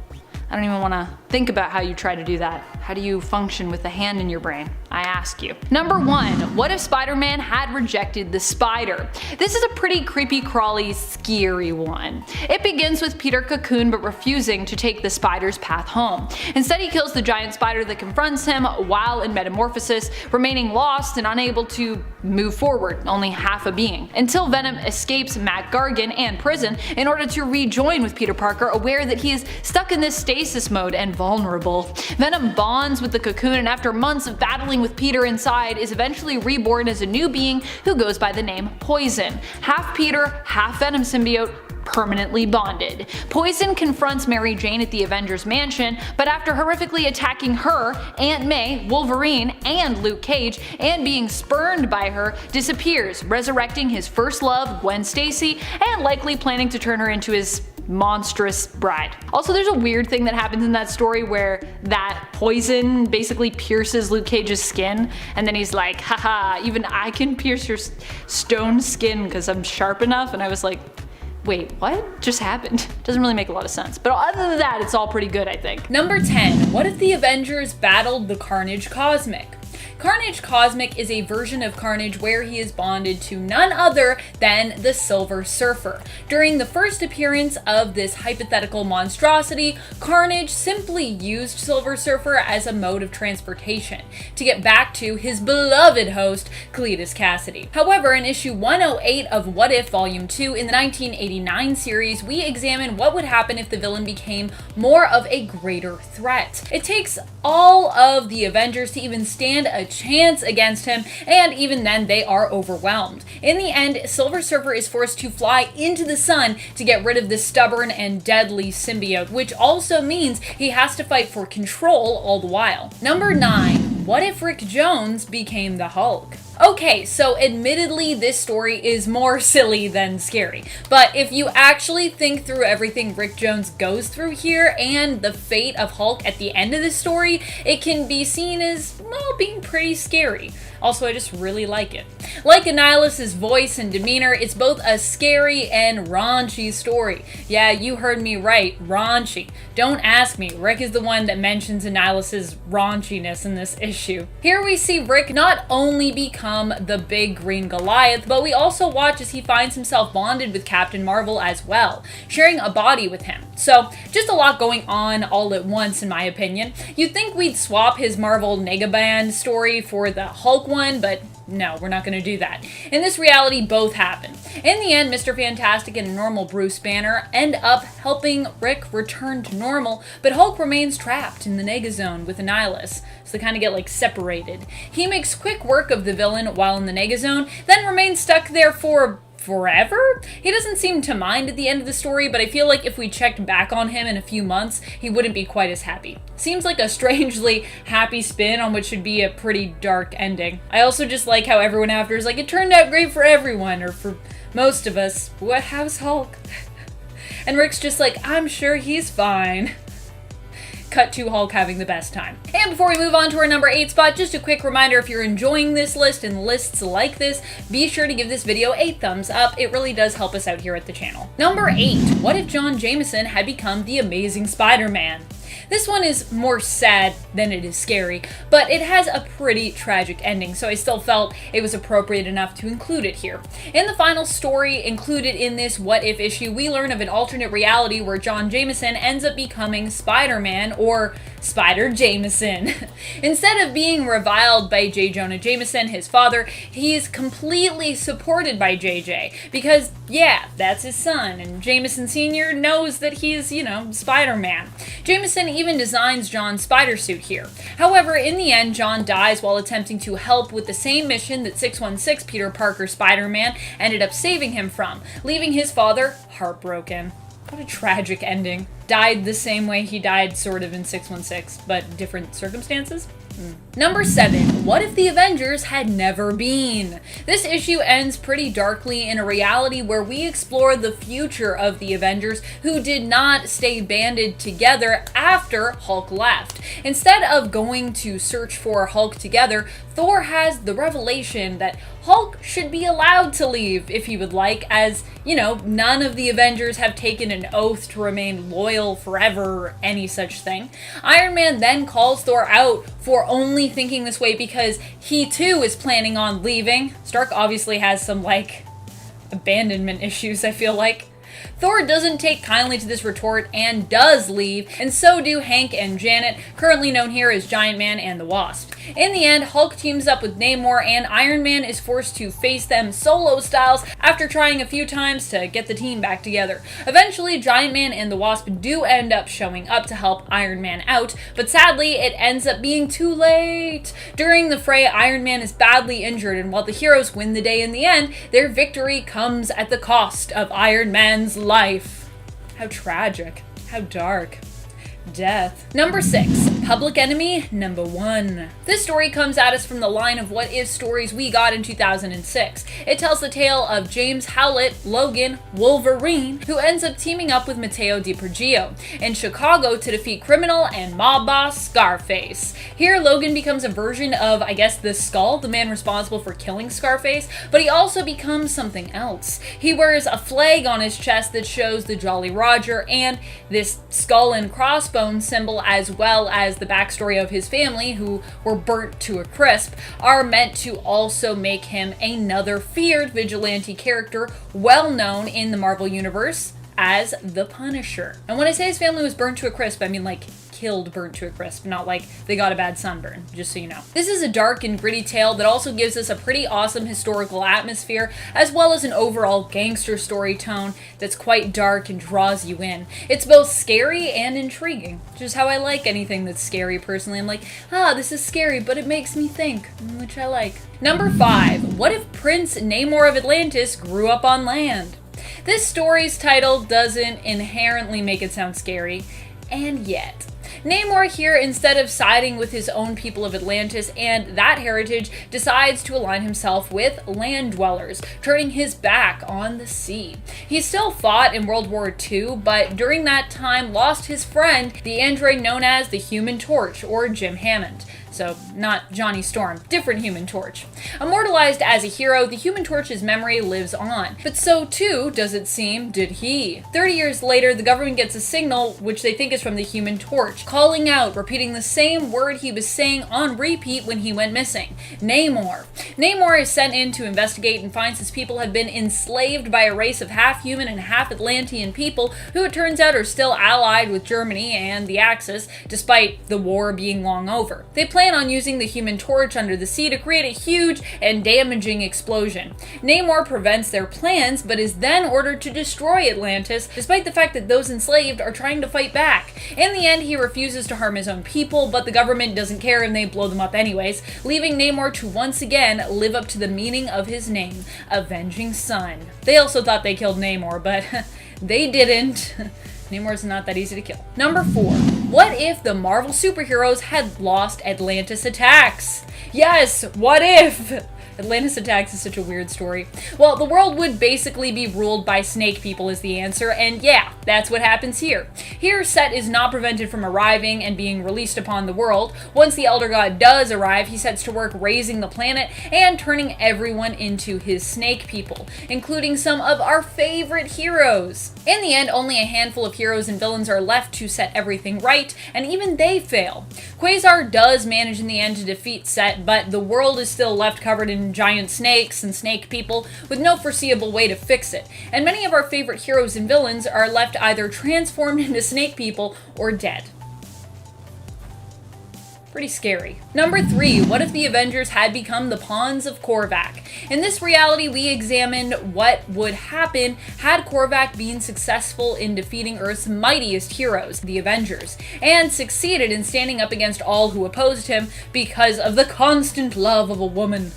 I don't even wanna Think about how you try to do that. How do you function with a hand in your brain? I ask you. Number 1. What if Spider-Man had rejected the spider? This is a pretty creepy crawly, scary one. It begins with Peter Cocoon but refusing to take the spider's path home. Instead he kills the giant spider that confronts him while in metamorphosis, remaining lost and unable to move forward, only half a being, until Venom escapes Matt Gargan and prison in order to rejoin with Peter Parker, aware that he is stuck in this stasis mode and vulnerable. Venom bonds with the Cocoon and after months of battling with Peter inside is eventually reborn as a new being who goes by the name Poison. Half Peter, half Venom symbiote, permanently bonded. Poison confronts Mary Jane at the Avengers Mansion, but after horrifically attacking her, Aunt May, Wolverine, and Luke Cage, and being spurned by her, disappears, resurrecting his first love, Gwen Stacy, and likely planning to turn her into his monstrous bride. Also, there's a weird thing that happens in that story where that poison basically pierces Luke Cage's skin, and then he's like, haha, even I can pierce your stone skin because I'm sharp enough, and I was like, wait, what just happened? Doesn't really make a lot of sense. But other than that, it's all pretty good, I think. Number 10. What if the Avengers battled the Carnage Cosmic? Carnage Cosmic is a version of Carnage where he is bonded to none other than the Silver Surfer. During the first appearance of this hypothetical monstrosity, Carnage simply used Silver Surfer as a mode of transportation to get back to his beloved host, Cletus Cassidy. However, in issue 108 of What If Volume 2 in the 1989 series, we examine what would happen if the villain became more of a greater threat. It takes all of the Avengers to even stand a chance against him, and even then they are overwhelmed. In the end, Silver Surfer is forced to fly into the sun to get rid of this stubborn and deadly symbiote, which also means he has to fight for control all the while. Number 9. What if Rick Jones became the Hulk? Okay, so admittedly this story is more silly than scary, but if you actually think through everything Rick Jones goes through here and the fate of Hulk at the end of the story, it can be seen as, well, being pretty scary. Also, I just really like it. Like Annihilus' voice and demeanor, it's both a scary and raunchy story. Yeah, you heard me right, raunchy. Don't ask me, Rick is the one that mentions Annihilus' raunchiness in this issue. Here we see Rick not only become the big green Goliath, but we also watch as he finds himself bonded with Captain Marvel as well, sharing a body with him. So, just a lot going on all at once in my opinion. You'd think we'd swap his Marvel Negaband story for the Hulk one, but no, we're not going to do that. In this reality, both happen. In the end, Mr. Fantastic and a normal Bruce Banner end up helping Rick return to normal, but Hulk remains trapped in the Negazone with Annihilus, so they kind of get like separated. He makes quick work of the villain while in the Negazone, then remains stuck there for forever? He doesn't seem to mind at the end of the story, but I feel like if we checked back on him in a few months, he wouldn't be quite as happy. Seems like a strangely happy spin on what should be a pretty dark ending. I also just like how everyone after is like, it turned out great for everyone, or for most of us. What, how's Hulk? And Rick's just like, I'm sure he's fine. Cut to Hulk having the best time. And before we move on to our number 8 spot, just a quick reminder, if you're enjoying this list and lists like this, be sure to give this video a thumbs up. It really does help us out here at the channel. Number 8. What if John Jameson had become the Amazing Spider-Man? This one is more sad than it is scary, but it has a pretty tragic ending, so I still felt it was appropriate enough to include it here. In the final story included in this What If issue, we learn of an alternate reality where John Jameson ends up becoming Spider-Man, or Spider Jameson. Instead of being reviled by J. Jonah Jameson, his father, he is completely supported by JJ, because yeah, that's his son, and Jameson Sr. knows that he's, you know, Spider-Man. Jameson even designs John's spider suit here. However, in the end, John dies while attempting to help with the same mission that 616 Peter Parker Spider-Man ended up saving him from, leaving his father heartbroken. What a tragic ending. Died the same way he died sort of in 616, but different circumstances? Number 7. What if the Avengers had never been? This issue ends pretty darkly in a reality where we explore the future of the Avengers who did not stay banded together after Hulk left. Instead of going to search for Hulk together, Thor has the revelation that Hulk should be allowed to leave if he would like, as You know, none of the Avengers have taken an oath to remain loyal forever or any such thing. Iron Man then calls Thor out for only thinking this way because he too is planning on leaving. Stark obviously has some, like, abandonment issues, I feel like. Thor doesn't take kindly to this retort and does leave, and so do Hank and Janet, currently known here as Giant Man and the Wasp. In the end, Hulk teams up with Namor, and Iron Man is forced to face them solo styles after trying a few times to get the team back together. Eventually, Giant Man and the Wasp do end up showing up to help Iron Man out, but sadly, it ends up being too late. During the fray, Iron Man is badly injured, and while the heroes win the day in the end, their victory comes at the cost of Iron Man's life. How tragic. How dark. Death. Number 6. Public Enemy number 1. This story comes at us from the line of what if stories we got in 2006. It tells the tale of James Howlett, Logan, Wolverine, who ends up teaming up with Matteo DiPergio in Chicago to defeat criminal and mob boss Scarface. Here, Logan becomes a version of, I guess, the Skull, the man responsible for killing Scarface, but he also becomes something else. He wears a flag on his chest that shows the Jolly Roger and this skull and crossbones symbol, as well as the backstory of his family, who were burnt to a crisp, are meant to also make him another feared vigilante character, well known in the Marvel Universe as the Punisher. And when I say his family was burnt to a crisp, I mean like killed, burnt to a crisp, not like they got a bad sunburn, just so you know. This is a dark and gritty tale that also gives us a pretty awesome historical atmosphere, as well as an overall gangster story tone that's quite dark and draws you in. It's both scary and intriguing, which is how I like anything that's scary personally. I'm like, this is scary, but it makes me think, which I like. Number 5. What if Prince Namor of Atlantis grew up on land? This story's title doesn't inherently make it sound scary, and yet. Namor here, instead of siding with his own people of Atlantis and that heritage, decides to align himself with land dwellers, turning his back on the sea. He still fought in World War II, but during that time lost his friend, the android known as the Human Torch, or Jim Hammond. So, not Johnny Storm, different Human Torch. Immortalized as a hero, the Human Torch's memory lives on. But so too, does it seem, did he. 30 years later, the government gets a signal, which they think is from the Human Torch, calling out, repeating the same word he was saying on repeat when he went missing. Namor. Namor is sent in to investigate and finds his people have been enslaved by a race of half-human and half-Atlantean people, who it turns out are still allied with Germany and the Axis, despite the war being long over. They plan on using the Human Torch under the sea to create a huge and damaging explosion. Namor prevents their plans, but is then ordered to destroy Atlantis, despite the fact that those enslaved are trying to fight back. In the end, he refuses to harm his own people, but the government doesn't care and they blow them up anyways, leaving Namor to once again live up to the meaning of his name, Avenging Sun. They also thought they killed Namor, but they didn't. Namor's not that easy to kill. Number 4. What if the Marvel superheroes had lost Atlantis attacks? Yes, what if? Atlantis attacks is such a weird story. Well, the world would basically be ruled by snake people is the answer, and yeah, that's what happens here. Here, Set is not prevented from arriving and being released upon the world. Once the Elder God does arrive, he sets to work raising the planet and turning everyone into his snake people, including some of our favorite heroes. In the end, only a handful of heroes and villains are left to set everything right, and even they fail. Quasar does manage in the end to defeat Set, but the world is still left covered in giant snakes and snake people with no foreseeable way to fix it, and many of our favorite heroes and villains are left either transformed into snake people or dead. Pretty scary. Number 3, what if the Avengers had become the pawns of Korvac? In this reality, we examined what would happen had Korvac been successful in defeating Earth's mightiest heroes, the Avengers, and succeeded in standing up against all who opposed him because of the constant love of a woman.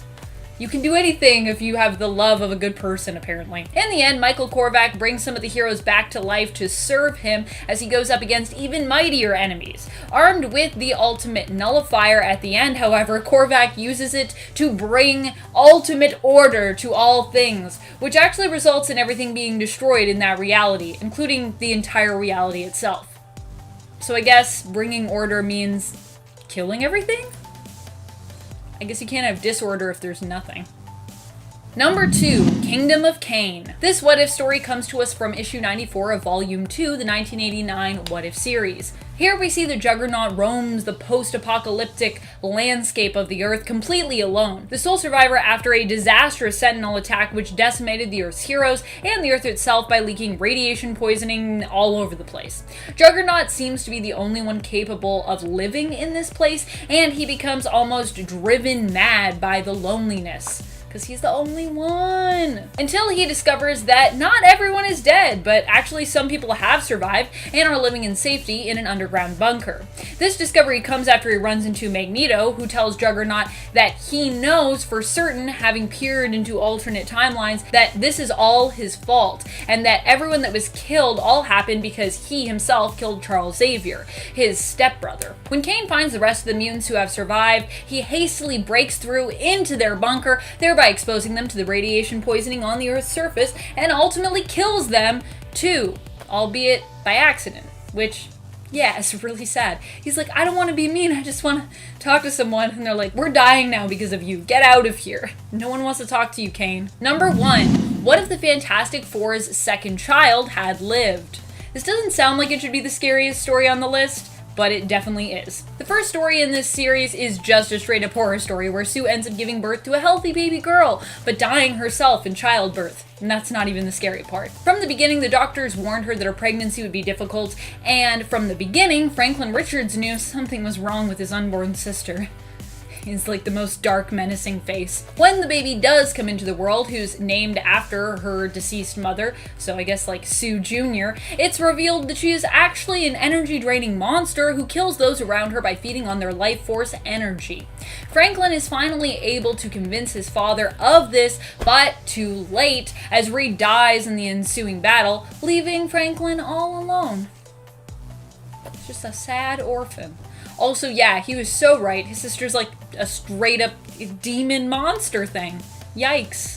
You can do anything if you have the love of a good person, apparently. In the end, Michael Korvac brings some of the heroes back to life to serve him as he goes up against even mightier enemies. Armed with the ultimate nullifier at the end, however, Korvac uses it to bring ultimate order to all things, which actually results in everything being destroyed in that reality, including the entire reality itself. So I guess bringing order means killing everything? I guess you can't have disorder if there's nothing. Number 2, Kingdom of Cain. This What If story comes to us from issue 94 of Volume 2, the 1989 What If series. Here we see the Juggernaut roams the post-apocalyptic landscape of the Earth completely alone, the sole survivor after a disastrous Sentinel attack which decimated the Earth's heroes and the Earth itself by leaking radiation poisoning all over the place. Juggernaut seems to be the only one capable of living in this place, and he becomes almost driven mad by the loneliness. Because he's the only one. Until he discovers that not everyone is dead, but actually some people have survived and are living in safety in an underground bunker. This discovery comes after he runs into Magneto, who tells Juggernaut that he knows for certain, having peered into alternate timelines, that this is all his fault, and that everyone that was killed all happened because he himself killed Charles Xavier, his stepbrother. When Cain finds the rest of the mutants who have survived, he hastily breaks through into their bunker, thereby exposing them to the radiation poisoning on the Earth's surface, and ultimately kills them too, albeit by accident, which, yeah, it's really sad. He's like, I don't want to be mean, I just want to talk to someone, and they're like, we're dying now because of you, get out of here. No one wants to talk to you, Cain. Number 1, what if the Fantastic Four's second child had lived? This doesn't sound like it should be the scariest story on the list, but it definitely is. The first story in this series is just a straight up horror story where Sue ends up giving birth to a healthy baby girl, but dying herself in childbirth. And that's not even the scary part. From the beginning, the doctors warned her that her pregnancy would be difficult, and from the beginning, Franklin Richards knew something was wrong with his unborn sister. Is like the most dark, menacing face. When the baby does come into the world, who's named after her deceased mother, so I guess like Sue Jr., it's revealed that she is actually an energy-draining monster who kills those around her by feeding on their life force energy. Franklin is finally able to convince his father of this, but too late, as Reed dies in the ensuing battle, leaving Franklin all alone. Just a sad orphan. Also, yeah, he was so right. His sister's like a straight up demon monster thing. Yikes.